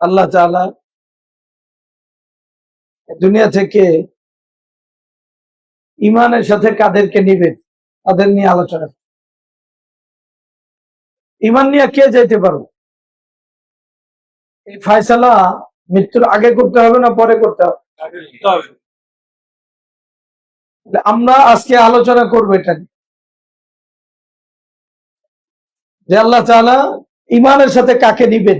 আল্লাহ তাআলা দুনিয়া থেকে ইমানের সাথে কাদেরকে নিবেন তাদের নিয়ে আলোচনা। ইমান নিয়ে কে যাইতে পারবো, এই ফয়সালা মৃত্যুর আগে করতে হবে না পরে করতে হবে? আমরা আজকে আলোচনা করবো এটা নিয়ে, যে আল্লাহ তাআলা ইমানের সাথে কাকে নিবেন।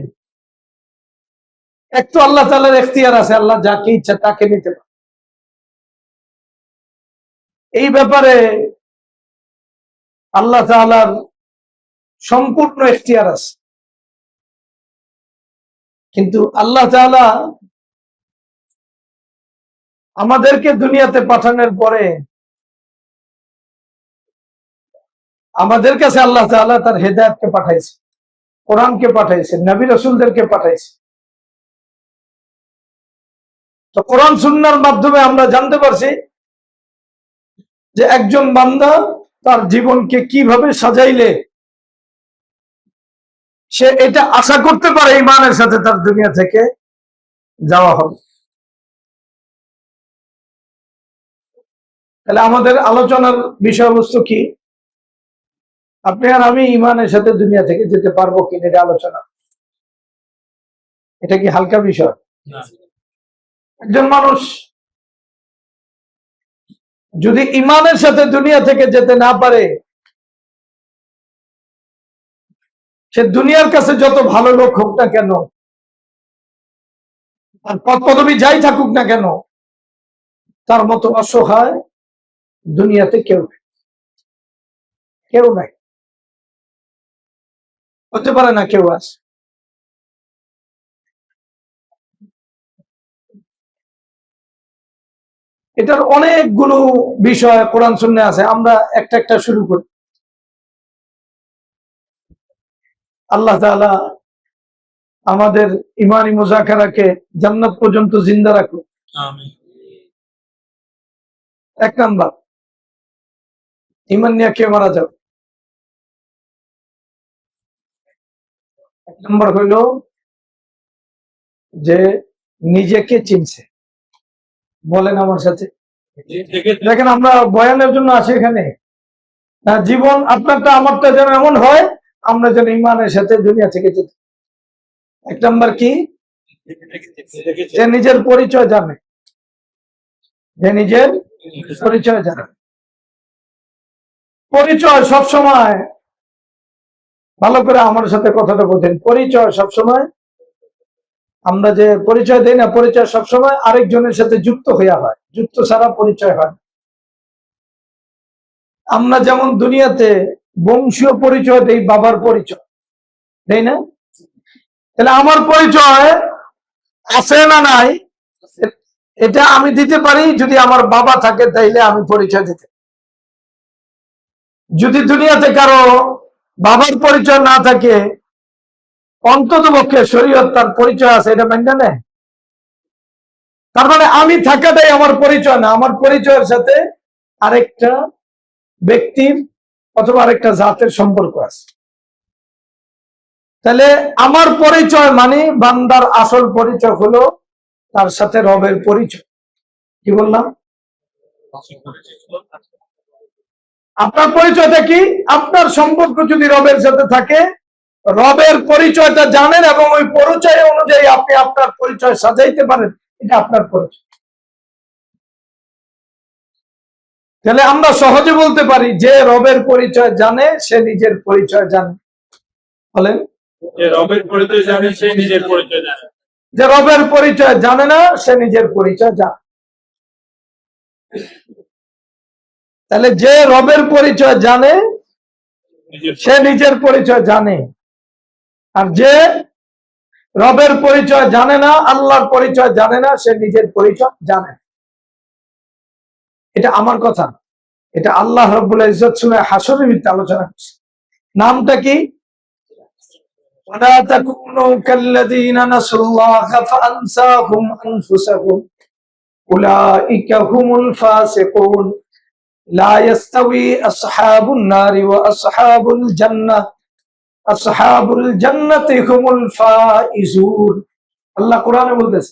এক তো আল্লাহ তাআলার এখতিয়ার আছে, আল্লাহ যাকে ইচ্ছা তাকে নিতে পারে। এই ব্যাপারে আল্লাহ তাআলার সম্পূর্ণ এখতিয়ার আছে, কিন্তু আল্লাহ তাআলা আমাদেরকে দুনিয়াতে পাঠানোর পরে আমাদের কাছে আল্লাহ তাআলা তার হেদায়েতকে পাঠাইছে, কোরআনকে পাঠাইছে, নবী রাসূলদেরকে পাঠাইছে। তো কোরআন সুন্নাহর মাধ্যমে আমরা জানতে পারছি যে একজন বান্দা তার জীবনকে কিভাবে সাজাইলে সে এটা আশা করতে পারে ঈমানের সাথে তার দুনিয়া থেকে যাওয়া হবে। তাহলে আমাদের আলোচনার বিষয়বস্তু কি? আপনি আর আমি ঈমানের সাথে দুনিয়া থেকে যেতে পারবো কিনা এটা আলোচনা। এটা কি হালকা বিষয়? একজন মানুষ যদি ঈমানের সাথে দুনিয়া থেকে যেতে না পারে, সে দুনিয়ার কাছে যত ভালো লোক হোক না কেন, আর পদ পদবী যাই থাকুক না কেন, তার মতো অসহায় দুনিয়াতে কেউ নাই, হতে পারে না কেউ আছে। এটার অনেকগুলো বিষয় কোরআন সুন্নাহে আছে, আমরা একটা একটা শুরু করি। আল্লাহ তাআলা আমাদের ইমানি মুযাকারাকে জান্নাত পর্যন্ত জিন্দা রাখুক, আমিন। এক নাম্বার, ঈমান নিয়ে কে মারা যাবে? এক নাম্বার হইল যে নিজেকে চিনছে। বলেন আমার সাথে। দেখেন আমরা বয়ানের জন্য আসি এখানে, জীবন আপনারটা আমারটা যেন এমন হয় আমরা যেন ঈমানের সাথে দুনিয়া থেকে যেতে। এক নাম্বার কি? যে নিজের পরিচয় জানে, যে নিজের পরিচয় জানে। পরিচয় সবসময়, ভালো করে আমার সাথে কথাটা বোঝেন, পরিচয় সবসময় আমরা যে পরিচয় দেই না, পরিচয় সবসময় আরেকজনের সাথে যুক্ত হইয়া হয়, যুক্ত ছাড়া পরিচয় হয়। আমরা যেমন দুনিয়াতে বংশীয় পরিচয় দেই, বাবার পরিচয় দেই না? তাহলে আমার পরিচয় আছে না নাই এটা আমি দিতে পারি যদি আমার বাবা থাকে, তাইলে আমি পরিচয় দিতে। যদি দুনিয়াতে কারো বাবার পরিচয় না থাকে, অন্তত পক্ষে শরীয়ত তার পরিচয় আছে এটা মেনে নেয়। তার মানে আমি থাকাটাই আমার পরিচয় না, আমার পরিচয়ের সাথে আরেকটা ব্যক্তির অথবা আরেকটা জাতের সম্পর্ক আছে। তাহলে আমার পরিচয় মানে বান্দার আসল পরিচয় হলো তার সাথে রবের পরিচয়। কি বললাম? আপনার পরিচয়টা কি? আপনার সম্পর্ক যদি রবের সাথে থাকে, রবের পরিচয়টা জানেন এবং ওই পরিচয় অনুযায়ী আপনি আপনার পরিচয় সাজাইতে পারেন, এটা আপনার পরিচয়। তাহলে আমরা সহজে বলতে পারি যে রবের পরিচয় জানে সে নিজের পরিচয় জানে। বলেন, যে রবের পরিচয় জানে সে নিজের পরিচয় জানে। যে রবের পরিচয় জানে না সে নিজের পরিচয় জানে। তাহলে যে রবের পরিচয় জানে সে নিজের পরিচয় জানে, আর যে রবের পরিচয় জানে না, আল্লাহর পরিচয় জানে না, সে নিজের পরিচয় জানে। এটা আমার কথা, এটা আল্লাহ রাব্বুল ইজ্জত সূরা হাশরের ভিতরে আলোচনা করছে। নামটা কি? ওয়ালা তাকুনু কাল্লাযীনা নাসুল্লাহা ফাআনসাহুম আনফুসাহুম উলাইকা হুমুল ফাসিকুন লা ইয়াস্তাওয়ি আসহাবুন নারি ওয়া আসহাবুল জান্নাহ আসহাবুল জান্নাতি হুমুল ফাইজুন। আল্লাহ কোরআনে বলতেছে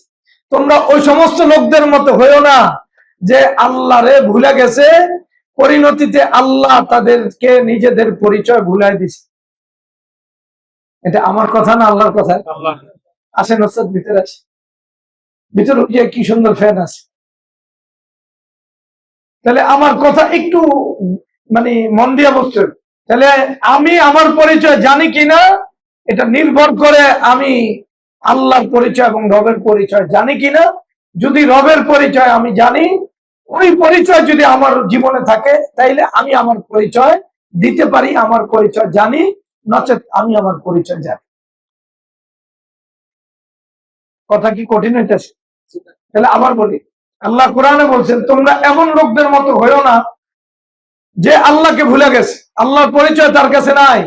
তোমরা ওই সমস্ত লোকদের মতো হইও না যে আল্লাহরে ভুলে গেছে, পরিণতিতে আল্লাহ তাদেরকে নিজেদের পরিচয় ভুলাই দিছে। এটা আমার কথা না আল্লাহর কথা? আসেন ওস্তাদ ভিতরে আসে, ভিতরে গিয়ে কি সুন্দর ফ্যান আছে। তাহলে আমার কথা একটু মানে মন দিয়া বসছেন। তাহলে আমি আমার পরিচয় জানি কিনা এটা নির্ভর করে আমি আল্লাহর পরিচয় এবং রবের পরিচয় জানি কিনা। যদি রবের পরিচয় আমি জানি, ওই পরিচয় যদি আমার জীবনে থাকে, তাইলে আমি আমার পরিচয় দিতে পারি, আমার পরিচয় জানি, নচেত আমি আমার পরিচয় জানি। কথা কি কঠিন হইতেছে? তাহলে আবার বলি, আল্লাহ কোরআনে বলছেন তোমরা এমন লোকদের মতো হইও না যে আল্লাহকে ভুলে গেছে, আল্লাহর পরিচয় তার কাছে নাই।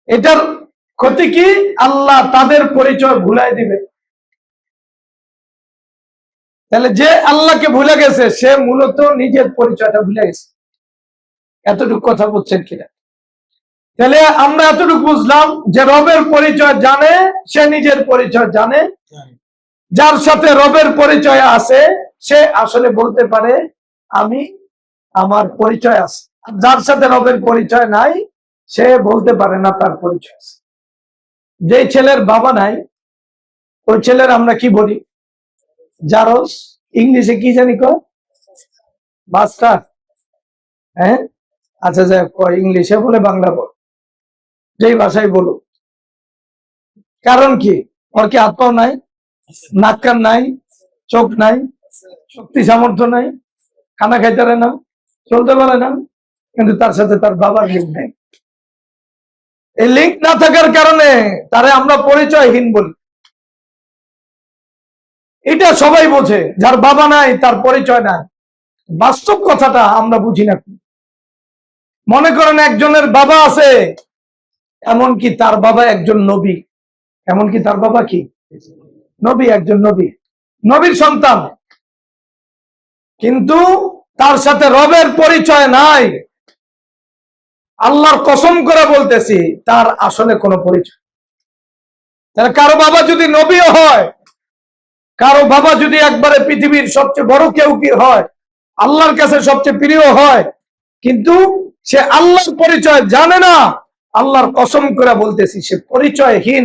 এটার ক্ষতি কি? আল্লাহ তাদের পরিচয় ভুলাই দিবে। তাহলে যে আল্লাহকে ভুলে গেছে সে মূলত নিজের পরিচয়টা ভুলে গেছে। এতটুকু কথা বলছেন কিনা? তাহলে আমরা এতটুকু বুঝলাম যে রবের পরিচয় জানে, সে নিজের পরিচয় জানে। যার সাথে রবের পরিচয় আছে সে আসলে বলতে পারে আমি আমার পরিচয় আছে। যার সাথে রবের পরিচয় নাই সে বলতে পারে না তার পরিচয় আছে। যে ছেলের বাবা নাই ওই ছেলের আমরা কি বলি? জারস। ইংলিশে কি জানি কো? বাস্টার। হ্যাঁ, আচ্ছা যাই ইংলিশে বলে বাংলা বল, যেই ভাষায় বলো। কারণ কি? ওর কি হাত পাও নাই, নাক কান নাই, চোখ নাই, শক্তি সামর্থ্য নাই, খানা খাইতে পারে না, চলতে পারে না, কিন্তু তার সাথে তার বাবার লিঙ্ক নেই। এই লিঙ্ক না থাকার কারণে তারে আমরা পরিচয়হীন বলি। এটা সবাই বোঝে, যার বাবা নাই তার পরিচয় নাই। বাস্তব কথাটা আমরা বুঝি না। মনে করেন একজনের বাবা আছে, এমনকি তার বাবা একজন নবী, এমনকি তার বাবা কি নবী, একজন নবী, নবীর সন্তান, কিন্তু তার সাথে রবের পরিচয় নাই। আল্লাহর কসম করে বলতেছি তার আসলে কোনো পরিচয়। তাহলে কারো বাবা যদি নবীও হয়, কারো বাবা যদি একবারে পৃথিবীর সবচেয়ে বড় কেউ কি হয়, আল্লাহর কাছে সবচেয়ে প্রিয় হয়, কিন্তু সে আল্লাহর পরিচয় জানে না, আল্লাহর কসম করে বলতেছি সে পরিচয়হীন।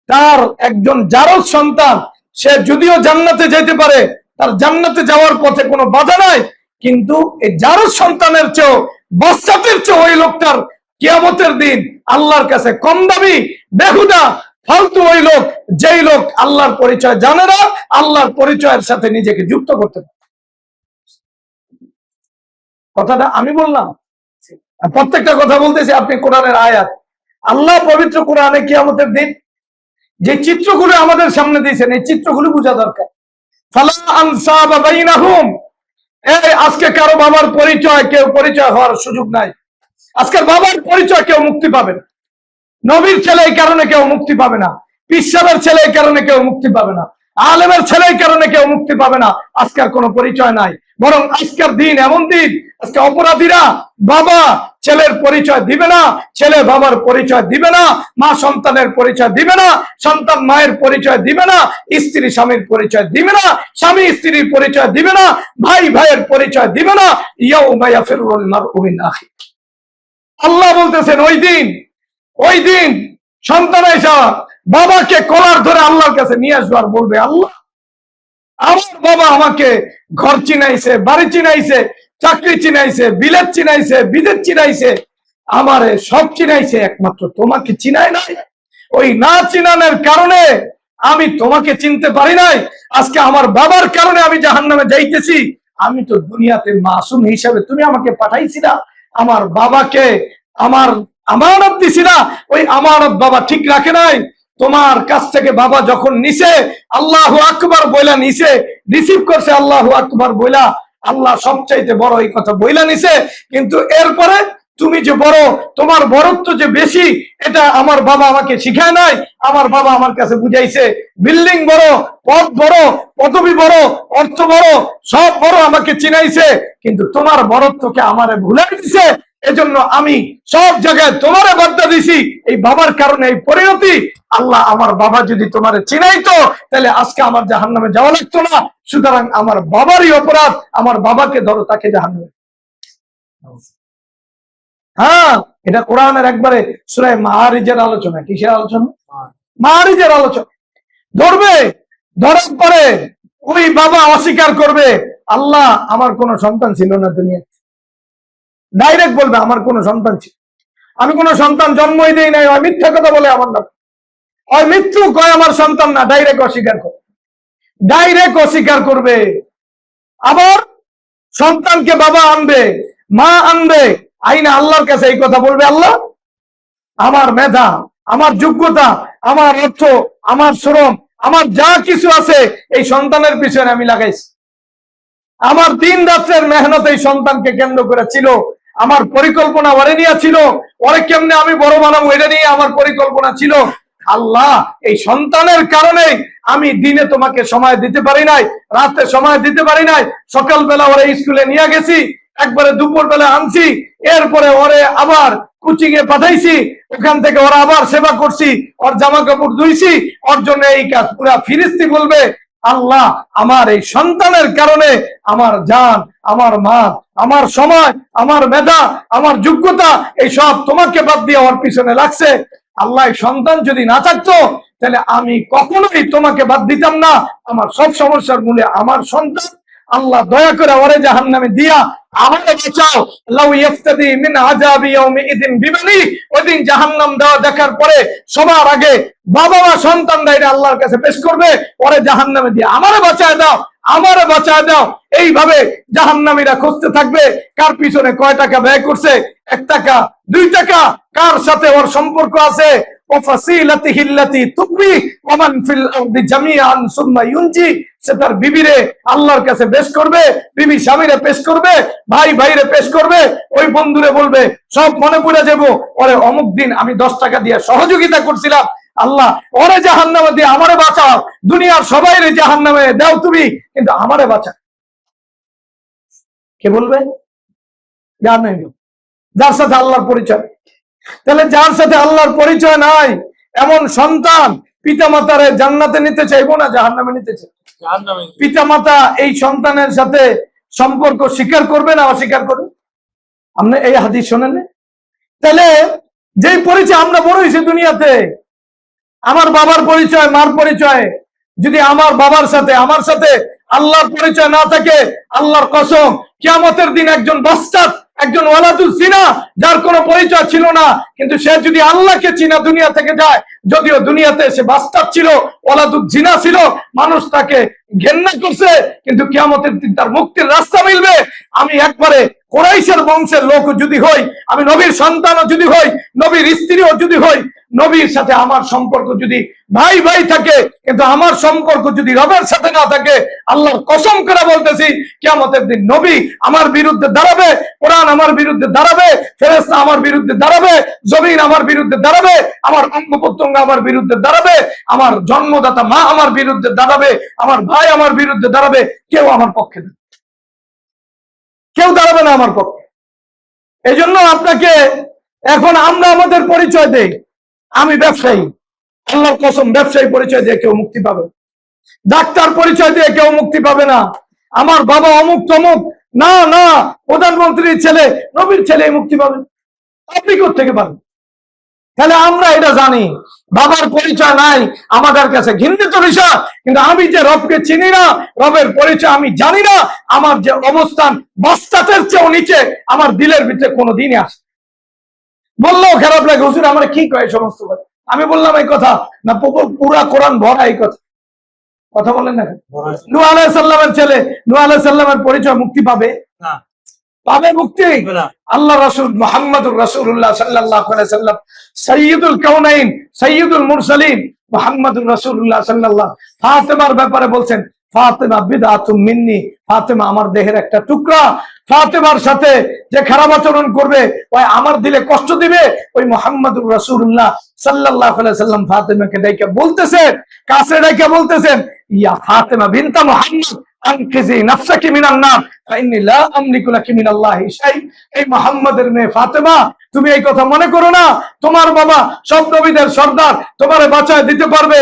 তার একজন জারজ সন্তান, সে যদিও জান্নাতে যেতে পারে, তার জান্নাতে যাওয়ার পথে কোনো বাধা নাই, কিন্তু এই জারজ সন্তানের চেয়েও, বাচ্চাদের চেয়েও ওই লোকটার কিয়ামতের দিন আল্লাহর কাছে কম দামি, বেহুদা, ফালতু ওই লোক, যেই লোক আল্লাহর পরিচয় জানে না, আল্লাহর পরিচয়ের সাথে নিজেকে যুক্ত করতে পারে। কথাটা আমি বললাম, প্রত্যেকটা কথা বলতেছি আপনি কোরআনের আয়াত। আল্লাহ পবিত্র কোরআনে কিয়ামতের দিন যে চিত্রগুলো আমাদের সামনে দিয়েছেন, এই চিত্রগুলো বোঝা দরকার। ফালা আনসাবা বাইনাহুম, এই আজকে কারো বাবার পরিচয় কেউ পরিচয় হওয়ার সুযোগ নাই। আজকের বাবার পরিচয় কেউ মুক্তি পাবে না। নবীর ছেলে এই কারণে কেউ মুক্তি পাবে না, পিসাবের ছেলে এই কারণে কেউ মুক্তি পাবে না, আলেমের ছেলে এই কারণে কেউ মুক্তি পাবে না। আজকের কোনো পরিচয় নাই, বরং আজকের দিন এমন দিন, আজকে অপরাধীরা বাবা ছেলের পরিচয় দিবে না, ছেলে বাবার পরিচয় দিবে না, মা সন্তানের পরিচয় দিবে না, সন্তান মায়ের পরিচয় দিবে না, স্ত্রী স্বামীর পরিচয় দিবে না, স্বামী স্ত্রীর পরিচয় দিবে না, ভাই ভাইয়ের পরিচয় দিবে না। ইয়াউমা ইয়াফিরুল মারউ মিন আখি। আল্লাহ বলতেছেন ওই দিন সন্তান আইসা বাবাকে কলার ধরে আল্লাহর কাছে নিয়ে আসবে আর বলবে, আল্লাহ আমার বাবা আমাকে ঘর চিনাইছে, বাড়ি চিনাইছে, চাকরি চিনাইছে, বিলেত চিনাইছে, বিদেশ চিনাইছে, আমারে সব চিনাইছে, একমাত্র তোমাকে চিনাই নাই। ওই না চিনানোর কারণে আমি তোমাকে চিনতে পারি নাই। আজকে আমার বাবার কারণে আমি জাহান্নামে যাইতেছি। আমি তো দুনিয়াতে মাসুম হিসাবে তুমি আমাকে পাঠাইছিলা, আমার বাবাকে আমার আমানত দিছিলা, ওই আমানত বাবা ঠিক রাখে নাই। তোমার কাছ থেকে বাবা যখন নিছে, আল্লাহু আকবার বইলা নিছে, রিসিভ করছে আল্লাহু আকবার বইলা, আল্লাহ সবচাইতে বড় এই কথা বইলা নিছে। কিন্তু এরপরে তুমি যে বড়, তোমার বড়ত্ব যে বেশি, এটা আমার বাবা আমাকে শিখায় নাই। আমার বাবা আমার কাছে বুঝাইছে বিল্ডিং বড়, পদ বড়, পদবি বড়, অর্থ বড়, সব বড়, আমাকে চিনাইছে, কিন্তু তোমার বড়ত্বকে আমারে ভুলাই দিছে। এজন্য আমি সব জায়গায় তোমারে বার্তা দিছি, এই বাবার কারণে এই পরিণতি। আল্লাহ আমার বাবা যদি তোমারে চিনাইতো তাহলে আজকে আমার জাহান্নামে যাওয়া লাগতো না। সুতরাং আমার বাবারই অপরাধ, আমার বাবাকে ধরো, তাকে জাহান্নামে। হ্যাঁ, এটা কোরআনের একবারে সূরা মাআরিজের আলোচনা। কিসের আলোচনা? মাআরিজের আলোচনা। ধরবে, ধরার পরে ওই বাবা অস্বীকার করবে, আল্লাহ আমার কোনো সন্তান ছিল না দুনিয়াতে। ডাইরেক্ট বলবে আমার কোনো সন্তান ছিল, আমি কোনো সন্তান জন্মই দেই নাই। ওই মিথ্যা কথা বলে আমার নাম, ওই মৃত্যু কয় আমার সন্তান না, ডাইরেক্ট অস্বীকার করে, ডাইরেক্ট অস্বীকার করবে। আবার সন্তানকে বাবা আনবে, মা আনবে, আইনা আল্লাহর কাছে এই কথা বলবে, আল্লাহ আমার মেধা, আমার যোগ্যতা, আমার অর্থ, আমার শ্রম, আমার যা কিছু আছে এই সন্তানের পিছনে আমি লাগাইছি। আমার দিন রাত্রের মেহনত এই সন্তানকে কেন্দ্র করে ছিল, আমার পরিকল্পনা ওরে নিয়ে ছিল, ওরে কেমনে আমি বড় বানাবো এটা নিয়ে আমার পরিকল্পনা ছিল। আল্লাহ এই সন্তানের কারণে আমি দিনে তোমাকে সময় দিতে পারি নাই, রাতে সময় দিতে পারি নাই। সকালবেলা ওরে স্কুলে নিয়ে গেছি, একবারে দুপুর বেলা আনছি, এরপরে ওরে আবার কোচিং এ পাঠাইছি, ওখান থেকে ওরা আবার সেবা করছি, ওর জামা কাপড় ধুইছি, ওর জন্য এই কাজ। পুরা ফিরিস্তি বলবে, আল্লাহ আমার এই সন্তানের কারণে আমার জান, আমার মা, আমার সময়, আমার মেধা, আমার যোগ্যতা এই সব তোমাকে বাদ দিয়ে ওর পিছনে লাগছে। আল্লাহ সন্তান যদি না থাকতো তাহলে আমি কখনোই তোমাকে বাদ দিতাম না। আমার সব সমস্যার মূলে আমার সন্তান। আল্লাহ দয়া করে ওরে জাহান্নামে দিয়া আমাকে বাঁচাও। লাউ ইফতাদি মিন আযাবি ইয়াউমিইযিন বিবানি। ওইদিন জাহান্নাম দেওয়া দেখার পরে সবার আগে বাবা মা সন্তানরা এটা আল্লাহর কাছে পেশ করবে, ওরে জাহান্নামে দিয়া আমারে বাঁচায় দাও, আমারে বাঁচায় দাও। এইভাবে জাহান্নামীরা খুঁজতে থাকবে কার পিছনে কয় টাকা ব্যয় করছে, 1 টাকা 2 টাকা, কার সাথে ওর সম্পর্ক আছে। ওয়াফাসিলাতিহি আল্লাতী তুকবি ওয়ামান ফিল আরদি জামিআন সুম্মা ইউনজি। সে তার বিবিরে আল্লাহর কাছে পেশ করবে, বিবি স্বামীরে পেশ করবে, ভাই ভাইরে পেশ করবে, ওই বন্ধুরে বলবে সব মনে পড়ে যাবো, ওরে অমুক দিন আমি 10 টাকা দিয়ে সহযোগিতা করছিলাম, আল্লাহ ওরে জাহান্নামে দিয়ে আমারে বাঁচাও। দুনিয়ার সবাইরে জাহান্নামে দাও তুমি, কিন্তু আমারে বাঁচাও। কে বলবে? জানেন যার সাথে আল্লাহর পরিচয়। তাহলে যার সাথে আল্লাহর পরিচয় নাই এমন সন্তান পিতা মাতারে জান্নাতে নিতে চাইবো না জাহান্নামে নিতে চাই? পিতা মাতা এই সন্তানের সাথে সম্পর্ক স্বীকার করবে না অস্বীকার করবে? আপনি এই হাদিস শোনেন? তাহলে যেই পরিচয় আমরা বড় হয়েছি দুনিয়াতে, আমার বাবার পরিচয়, মার পরিচয়, যদি আমার বাবার সাথে আমার সাথে আল্লাহর পরিচয় না থাকে, আল্লাহর কসম কিয়ামতের দিন একজন বাস্তাদ, একজন ওয়ালাদুল জিনা, যার কোনো পরিচয় ছিল না, কিন্তু সে যদি আল্লাহকে চিনা দুনিয়া থেকে যায়, যদিও দুনিয়াতে সে বাস্তাদ ছিল, ওয়ালাদুল জিনা ছিল, মানুষ তাকে ঘেন্না করছে, কিন্তু কিয়ামতের দিন তার মুক্তির রাস্তা মিলবে। আমি একবারে কুরাইশের বংশের লোক যদি হই, আমি নবীর সন্তানও যদি হই, নবীর স্ত্রীও যদি হই, নবীর সাথে আমার সম্পর্ক যদি ভাই ভাই থাকে, কিন্তু আমার সম্পর্ক যদি রবের সাথে না থাকে, আল্লাহর কসম করে বলতেছি কিয়ামতের দিন নবী আমার বিরুদ্ধে দাঁড়াবে, কোরআন আমার বিরুদ্ধে দাঁড়াবে, ফেরেশতা আমার বিরুদ্ধে দাঁড়াবে, জমিন আমার বিরুদ্ধে দাঁড়াবে, আমার অঙ্গ প্রত্যঙ্গ আমার বিরুদ্ধে দাঁড়াবে, আমার জন্মদাতা মা আমার বিরুদ্ধে দাঁড়াবে, আমার ভাই আমার বিরুদ্ধে দাঁড়াবে। কেউ আমার পক্ষে না, কেউ দাঁড়াবে না আমার পক্ষে। এই জন্য আপনাকে এখন আমরা আমাদের পরিচয় দেই, আমি ব্যবসায়ী, আল্লাহর কসম ব্যবসায়ী পরিচয় দিয়ে কেউ মুক্তি পাবে, ডাক্তার পরিচয় দিয়ে কেউ মুক্তি পাবে না, আমার বাবা অমুক তমুক, না না, প্রধানমন্ত্রীর ছেলে, নবীর ছেলে মুক্তি পাবে। আপনি কোথেকে পাবেন? তাহলে আমরা এটা জানি বাবার পরিচয় নাই আমাদের কাছে ঘৃণিত বিষয়, কিন্তু আমি যে রবকে চিনি না, রবের পরিচয় আমি জানি না, আমার যে অবস্থান বাস্তাতের চেয়েও নিচে, আমার দিলের ভিতরে কোনোদিনই আসে। বললেও খারাপ লাগে, হুজুর আমার কি কয় সমস্ত কথা। আমি বললাম এই কথা না, পুরা কোরআন ভরা এই কথা। কথা বলেন না? নূহ আলাইহিস সালামের ছেলে, নূহ আলাইহিস সালামের পরিচয় মুক্তি পাবে না? পাবে মুক্তি। আল্লাহ রাসূল মুহাম্মদুর রাসূলুল্লাহ সাল্লাল্লাহু আলাইহি সাল্লাম, সাইয়্যিদুল কাউনাইন, সাইয়্যিদুল মুরসালিন মুহাম্মদুর রাসূলুল্লাহ সাল্লাল্লাহ ফাতেমার ব্যাপারে বলছেন, ফাতেমা বিদআতুম মিন্নি, ফাতেমা আমার দেহের একটা টুকরা। ফাতেমার সাথে যে খারাপ আচরণ করবে, ওই আমার দিলে কষ্ট দিবে। ওই মুহাম্মদুর রাসূলুল্লাহ সাল্লাল্লাহু আলাইহি সাল্লাম ফাতেমাকে ডাইকা বলতেছেন, কাছে ডাইকা বলতেছেন, ইয়া ফাতেমা বিনতা মুহাম্মদ আনকিজি নাফসাকি মিনান নার ফাইন্নী লা আমলিকু লাকি মিনাল্লাহি শাই। এই মুহাম্মাদের মেয়ে ফাতেমা, তুমি এই কথা মনে করো না তোমার বাবা সব নবীদের সর্দার, তোমারে বাঁচায় দিতে পারবে।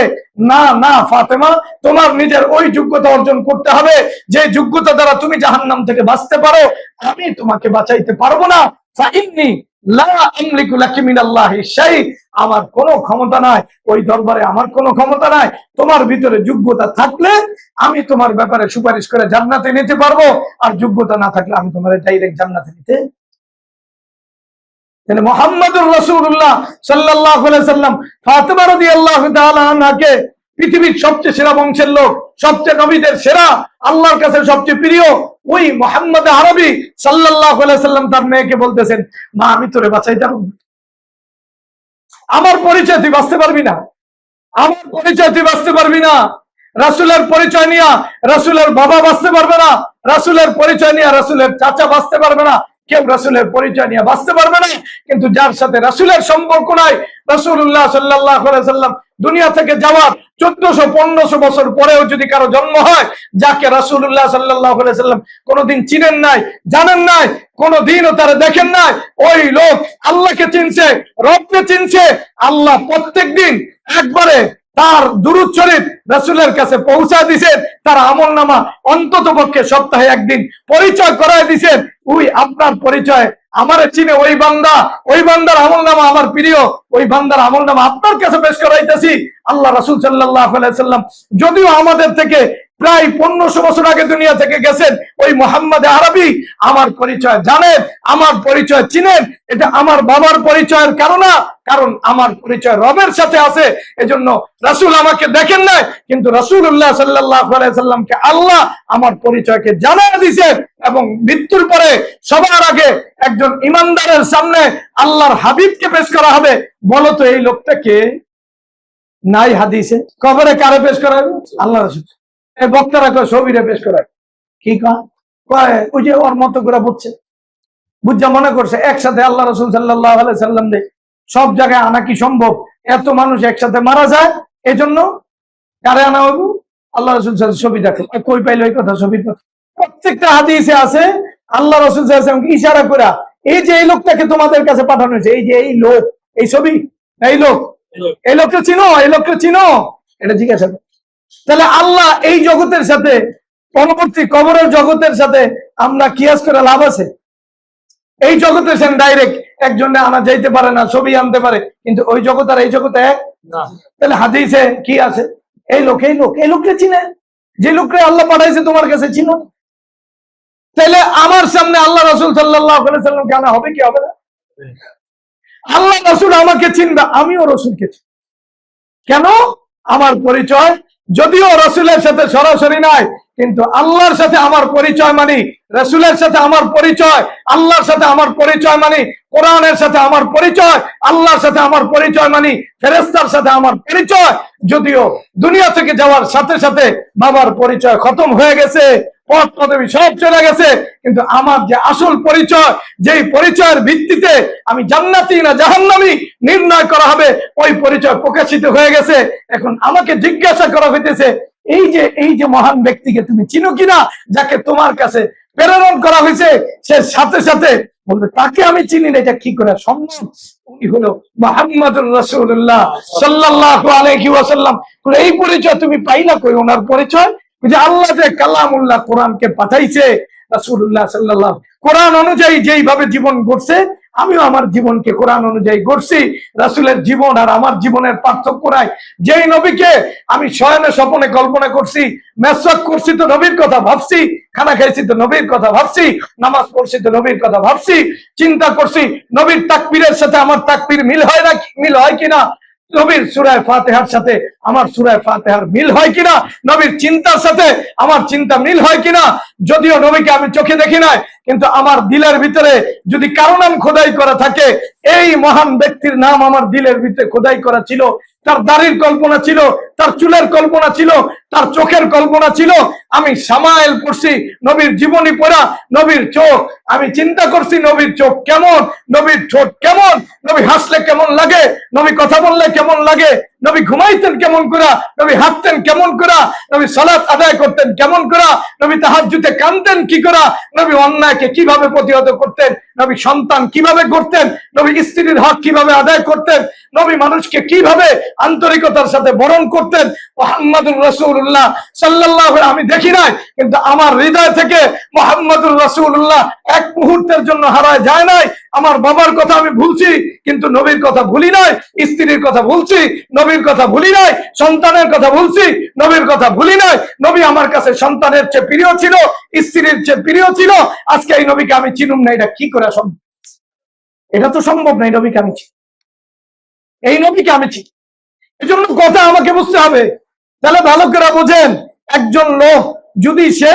না না ফাতেমা, তোমার নিজের ওই যোগ্যতা অর্জন করতে হবে যে যোগ্যতা দ্বারা তুমি জাহান্নাম থেকে বাঁচতে পারো। আমি তোমাকে বাঁচাইতে পারবো না। ফাইন্নী লা আমলিকু লাকি মিনাল্লাহি শাই। আমার কোনো ক্ষমতা নাই, ওই দরবারে আমার কোনো ক্ষমতা নাই। তোমার ভিতরে যোগ্যতা থাকলে আমি তোমার ব্যাপারে সুপারিশ করে জান্নাতে নিতে পারবো, আর যোগ্যতা না থাকলে আমি তোমার ডাইরেক্ট জান্নাতে নিতে। মুহাম্মদুর রাসূলুল্লাহ সাল্লাল্লাহু আলাইহি সাল্লাম ফাতেমা রাদিয়াল্লাহু তাআলা আনহাকে পৃথিবীর সবচেয়ে সেরা বংশের লোক, সবচেয়ে নবীদের সেরা, আল্লাহর কাছে সবচেয়ে প্রিয় ওই মুহাম্মদ আরবি সাল্লাল্লাহু আলাইহি সাল্লাম তার মেয়েকে বলতেছেন, মা আমি তোরে বাঁচাইতে পারবো, আমার পরিচয় তুই বাঁচতে পারবি না, আমার পরিচয় তুই বাঁচতে পারবি না। রাসূলের পরিচয় নিয়ে রাসূলের বাবা বাঁচতে পারবে না, রাসূলের পরিচয় নিয়ে রাসূলের চাচা বাঁচতে পারবে না, কেউ রাসূলের পরিচয় নিয়ে বাঁচতে পারবে না। কিন্তু যার সাথে রাসূলের সম্পর্ক নাই, রাসূলুল্লাহ সাল্লাল্লাহু আলাইহি সাল্লাম দুনিয়া থেকে যাওয়ার 1400-1500 বছর পরেও যদি কারো জন্ম হয়, যাকে রাসূলুল্লাহ সাল্লাল্লাহু আলাইহি সাল্লাম কোনোদিন চিনেন নাই, জানেন নাই, কোনোদিনও তারা দেখেন নাই, ওই লোক আল্লাহকে চিনছে, রবকে চিনছে। আল্লাহ প্রত্যেকদিন একবারে তার দুরূদ শরীফ রাসূলের কাছে পৌঁছায় দিয়েছেন, তার আমলনামা অন্তত পক্ষে সপ্তাহে একদিন পরিচয় করায় দিয়েছেন। ওই আপনার পরিচয় আমারে চিনে ওই বান্দা, ওই বান্দার আমলনামা আমার প্রিয়, ওই বান্দার আমলনামা আপনার কাছে পেশ করাইতেছি। আল্লাহ রাসূল সাল্লাল্লাহু আলাইহি সাল্লাম যদিও আমাদের থেকে প্রায় 1500 বছর আগে দুনিয়া থেকে গেছেন, ওই মুহাম্মদ আরবি আমার পরিচয় জানেন, আমার পরিচয় চিনেন। এটা আমার বাবার পরিচয়ের কারণে, কারণ আমার পরিচয় রবের সাথে আছে। এজন্য রাসূল আমাকে দেখেন নাই, কিন্তু রাসূলুল্লাহ সাল্লাল্লাহু আলাইহি সাল্লামকে আল্লাহ আমার পরিচয়কে জানিয়ে দিয়েছেন। এবং মৃত্যুর পরে সবার আগে একজন ইমানদারের সামনে আল্লাহর হাবিবকে পেশ করা হবে। বলো তো এই লোকটাকে নাই হাদিসে, কবরে কারে পেশ করা হবে? আল্লাহ রাসূল। এই বক্তারা কয় ছবিরে পেশ করায়, কি কয় ওই যে ওর মতো করে বুঝছে, বুঝা মনে করছে একসাথে আল্লাহ রাসূল সাল্লাল্লাহু আলাইহি সাল্লাম দে সব জায়গায় আনা কি সম্ভব? এত মানুষ একসাথে মারা যায়, এজন্য কারে আনা হইব? আল্লাহ রাসূল ছবি দেখো, কই পাইলো এই কথা? ছবির কথা প্রত্যেকটা হাদিসে আছে। আল্লাহ রাসূল সাল্লাল্লাহু আলাইহি ওয়াসাল্লাম ইশারা করে, এই যে এই লোকটাকে তোমাদের কাছে পাঠানো হয়েছে, এই যে এই লোক, এই ছবি, এই লোক, এই লোককে চিনো, এই লোককে চিনো, এটা জিজ্ঞাসা করো। তাহলে আল্লাহ এই জগতের সাথে পরবর্তী কবরের জগতের সাথে আমরা কিয়াস করে লাভ আছে? এই জগতে সেন ডাইরেক্ট একজনে আনা যাইতে পারে না, ছবি আনতে পারে, কিন্তু ওই জগৎ আর এই জগতে এক না। তাহলে হাদিসে কি আছে? এই লোক, এই লোক, এই লোককে চিনে, যে লোককে আল্লাহ পাঠাইছে তোমার কাছে চিনো। তাহলে আমার সামনে আল্লাহ রাসূল সাল্লাল্লাহু আলাইহি সাল্লাম আনা হবে কি হবে না? আল্লাহ রাসূল আমাকে চিনবে, আমিও রাসূলকে চিনি। কেন? আমার পরিচয় যদিও রাসূলের সাথে সরাসরি নাই, কিন্তু আল্লাহর সাথে আমার পরিচয় মানি, রাসূলের সাথে আমার পরিচয়, আল্লাহর সাথে আমার পরিচয় মানি, কোরআনের সাথে আমার পরিচয়, আল্লাহর সাথে আমার পরিচয় মানি, ফেরেশতার সাথে আমার পরিচয়। যদিও দুনিয়া থেকে যাওয়ার সাথে সাথে বাবার পরিচয় খতম হয়ে গেছে, পথ পদবী সব চলে গেছে, কিন্তু আমার যে আসল পরিচয়, যেই পরিচয়ের ভিত্তিতে আমি জান্নাতি না জাহান্নামী নির্ণয় করা হবে, ওই পরিচয় প্রকাশিত হয়ে গেছে। এখন আমাকে জিজ্ঞাসা করা হইতেছে, এই যে মহান ব্যক্তিকে তুমি চিনো কিনা, যাকে তোমার কাছে প্রেরণ করা হয়েছে, সে সাথে সাথে বলবে তাকে আমি চিনি না, এটা কি করে সম্ভব? উনি হলো মুহাম্মদুর রাসূলুল্লাহ সাল্লাল্লাহু আলাইহি ওয়াসাল্লাম। এই পরিচয় তুমি পাইলা কই? ওনার পরিচয় যে আল্লাহ যে কালামুল্লাহ কোরআনকে পাঠাইছে, রাসূলুল্লাহ সাল্লাল্লাহু কোরআন অনুযায়ী যেইভাবে জীবন গড়ছে, আমিও আমার জীবনকে কোরআন অনুযায়ী গড়ছি। রাসূলের জীবন আর আমার জীবনের পার্থক্য নাই। যেই নবীকে আমি শয়নে স্বপ্নে কল্পনা করছি, মেসওয়াক করছি তো নবীর কথা ভাবছি, খানা খাইছি তো নবীর কথা ভাবছি, নামাজ পড়ছি তো নবীর কথা ভাবছি, চিন্তা করছি নবীর তাকবীরের সাথে আমার তাকবীর মিল হয় কিনা, নবীর সূরা ফাতিহার সাথে আমার সূরা ফাতিহার মিল হয় কিনা, নবীর চিন্তার সাথে আমার চিন্তা মিল হয় কিনা। যদিও নবীকে আমি চোখে দেখি নাই, কিন্তু আমার দিলের ভিতরে যদি কারো নাম খোদাই করা থাকে, এই মহান ব্যক্তির নাম আমার দিলের ভিতরে খোদাই করা ছিল। তার দাড়ির কল্পনা ছিল, তার চুলের কল্পনা ছিল, তার চোখের কল্পনা ছিল। আমি সামাইল পড়ছি, নবীর জীবনী পড়া, নবীর চোখ, আমি চিন্তা করছি নবীর চোখ কেমন, নবীর ঠোঁট কেমন, নবী হাসলে কেমন লাগে, নবী কথা বললে কেমন লাগে, নবী ঘুমাইতেন কেমন করে, নবী হাঁটতেন কেমন করে, নবী সালাত আদায় করতেন কেমন করে, নবী তাহাজ্জুদে কাঁদতেন কি করে, নবী অন্যায়কে কিভাবে প্রতিহত করতেন, নবী সন্তান কিভাবে করতেন, নবী স্ত্রীর হক কিভাবে আদায় করতেন, নবী মানুষকে কিভাবে আন্তরিকতার সাথে বরণ করতেন। মুহাম্মদুর রাসূলুল্লাহ সাল্লাল্লাহু, আমি দেখি নাই কিন্তু আমার হৃদয় থেকে মুহাম্মদুর রাসূলুল্লাহ এক মুহূর্তের জন্য হারায় যায় নাই। আমার বাবার কথা আমি ভুলছি কিন্তু নবীর কথা ভুলি নাই, স্ত্রীর কথা ভুলছি নবীর কথা ভুলি নাই, সন্তানের কথা ভুলছি নবীর কথা ভুলি নাই। নবী আমার কাছে সন্তানের চেয়ে প্রিয় ছিল, স্ত্রীর চেয়ে প্রিয় ছিল। আজকে এই নবীকে আমি চিনুম না, এটা কি করে সম্ভব? এটা তো সম্ভব না। এই নবীকে আমি চিনি, এই নবীকে আমি চিনি। এই জন্য কথা আমাকে বুঝতে হবে। তাহলে ভালো করে বোঝেন, একজন লোক যদি সে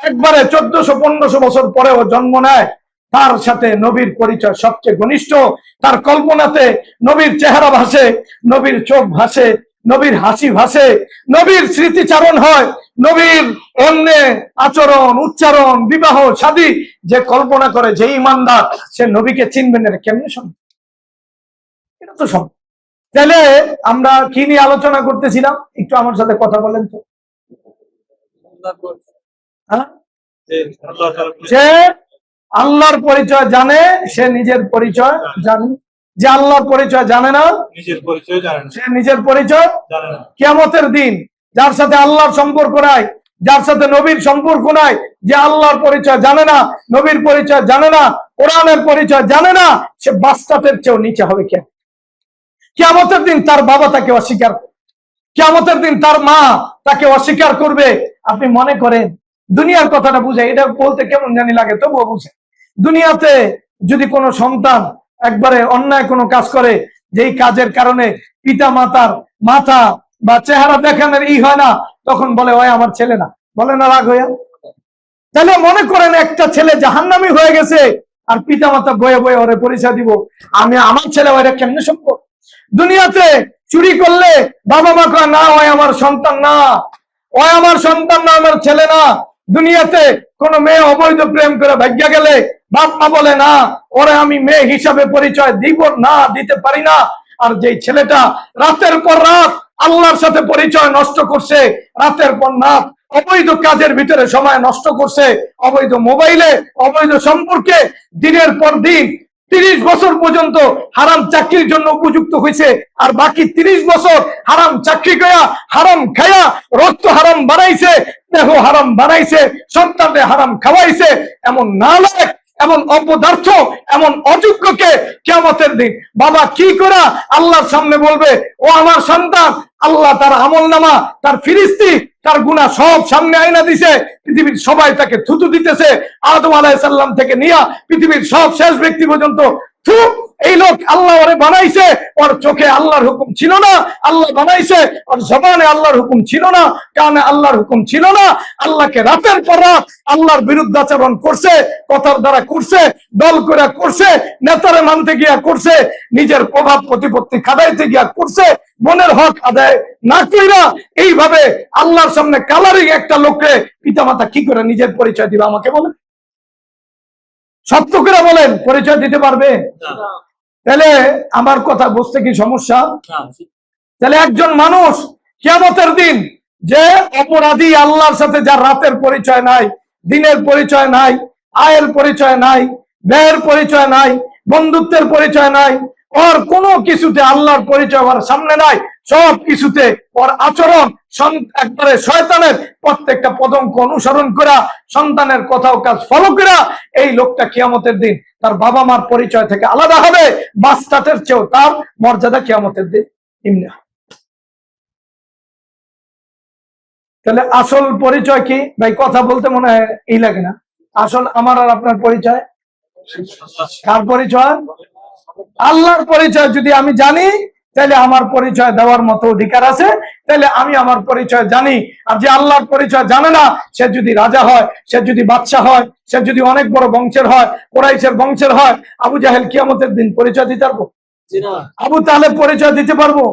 একবারে 1400-1500 বছর পরেও জন্ম নেয়, তার সাথে নবীর পরিচয় সবচেয়ে ঘনিষ্ঠ। তার কল্পনাতে নবীর চেহারা ভাসে, নবীর চোখ ভাসে, নবীর হাসি ভাসে, নবীর স্মৃতিচারণ হয়, নবীর এমনি আচরণ, উচ্চারণ, বিবাহ শাদী যে কল্পনা করে, যে ইমানদার, সে নবীকে চিনবেন না। কেমনে সম্ভব? এটা তো সম্ভব। তাহলে আমরা কি নিয়ে আলোচনা করতেছিলাম? একটু আমার সাথে কথা বলেন তো। সে আল্লাহর পরিচয় জানে, সে নিজের পরিচয় জানে। যে আল্লাহর পরিচয় জানে না, নিজের পরিচয় জানে না, সে নিজের পরিচয় জানে না। কিয়ামতের দিন যার সাথে আল্লাহর সম্পর্ক নাই, যার সাথে নবীর সম্পর্ক নাই, যে আল্লাহর পরিচয় জানে না, নবীর পরিচয় জানে না, কোরআনের পরিচয় জানে না, সে বাস্তাতের চেয়েও নিচে হবে। কেন? কিয়ামতের দিন তার বাবা তাকে অস্বীকার করবে, কিয়ামতের দিন তার মা তাকে অস্বীকার করবে। আপনি মনে করেন, দুনিয়ার কথাটা বুঝে, এটা বলতে কেমন জানি লাগে, তবুও বুঝে। দুনিয়াতে যদি কোনো সন্তান একবারে অন্যায় কোনো কাজ করে, যেই কাজের কারণে পিতা মাতার মাথা বা চেহারা দেখানোর হয় না, তখন বলে ওই আমার ছেলে না, বলে না রাগ হইয়া। তাহলে মনে করেন একটা ছেলে জাহান্নামী হয়ে গেছে, আর পিতা মাতা বয়ে বয়ে ওরে পরিচয় দিব, আমি আমার ছেলে, ওইটা কেমনে সম্ভব? দুনিয়াতে চুরি করলে বাবা মা কয় না, ওই আমার সন্তান না, ওই আমার সন্তান না, আমার ছেলে না। দুনিয়াতে কোন মেয়ে অবৈধ প্রেম করে ভাগ্য গেলে বাপ মা বলে না, ওরে আমি মেয়ে হিসাবে পরিচয় দিব না, দিতে পারি না। আর যেই ছেলেটা রাতের পর রাত আল্লাহর সাথে পরিচয় নষ্ট করছে, রাতের পর রাত অবৈধ কাজের ভিতরে সময় নষ্ট করছে, অবৈধ মোবাইলে, অবৈধ সম্পর্কে দিনের পর দিন 30 বছর পর্যন্ত হারাম চাকরির জন্য উপযুক্ত হয়েছে, আর বাকি 30 বছর হারাম চাকরি করা, হারাম খায়া, রক্ত হারাম বানাইছে, দেহ হারাম বানাইছে, সন্তানদের হারাম খাওয়াইছে। এমন নালায়েক, এমন অপদার্থ, এমন অযোগ্যকে কিয়ামতের দিন বাবা কি করা আল্লাহর সামনে বলবে, ও আমার সন্তান। আল্লাহ তার আমলনামা, তার ফিরিস্তি, তার গুনাহ সব সামনে আয়না দিছে। পৃথিবীর সবাই তাকে থুতু দিতেছে, আদম আলাইহিস সালাম থেকে নিয়ে পৃথিবীর সব শেষ ব্যক্তি পর্যন্ত। থু, এই লোক আল্লাহ ওরে বানাইছে, ওর চোখে আল্লাহর হুকুম ছিল না, আল্লাহ বানাইছে, ওর জবানে আল্লাহর হুকুম ছিল না, কানে আল্লাহর হুকুম ছিল না। আল্লাহকে রাতের পর রাত আল্লাহর বিরুদ্ধাচরণ করছে, কথার দ্বারা করছে, দল করে করছে, নেতারে মানতে গিয়া করছে, নিজের প্রভাব প্রতিপত্তি খাটাইতে গিয়া করছে, মনের হক আদায় না কইরা এইভাবে আল্লাহর সামনে কালারিং একটা লোককে পিতামাতা কি করে নিজের পরিচয় দিবে? আমাকে বলেন, সত্য করে বলেন, পরিচয় দিতে পারবে? তাহলে আমার কথা বুঝতে কি সমস্যা? তাহলে একজন মানুষ কিয়ামতের দিন যে অপরাধী, আল্লাহর সাথে যার রাতের পরিচয় নাই, দিনের পরিচয় নাই, আয়ের পরিচয় নাই, ব্যয়ের পরিচয় নাই, বন্ধুত্বের পরিচয় নাই, ওর কোনো কিছুতে আল্লাহর পরিচয় ওর সামনে নাই, সব কিছুতে ওর আচরণ একবারে শয়তানের প্রত্যেকটা পদঙ্ক অনুসরণ করা, সন্তানের কথা ও কাজ ফলো করা, এই লোকটা কিয়ামতের দিন তার বাবা মার পরিচয় থেকে আলাদা হবে। বাস্তাতের চেয়েও তার মর্যাদা কিয়ামতের দিন নিম্ন। তাহলে আসল পরিচয় কি ভাই? কথা বলতে মনে হয় এই লাগে না। আসল আমার আর আপনার পরিচয় কার পরিচয়? আল্লাহর পরিচয় যদি আমি জানি, তাহলে আমার পরিচয় দেওয়ার মতো অধিকার আছে, তাহলে আমি আমার পরিচয় জানি। আর যে আল্লাহর পরিচয় জানে না, সে যদি রাজা হয়, সে যদি বাদশা হয়, সে যদি অনেক বড় বংশের হয়, কুরাইশের বংশের হয়, আবু জাহেল কিয়ামতের দিন পরিচয় দিতে পারবো? আবু তালেব পরিচয় দিতে পারবো?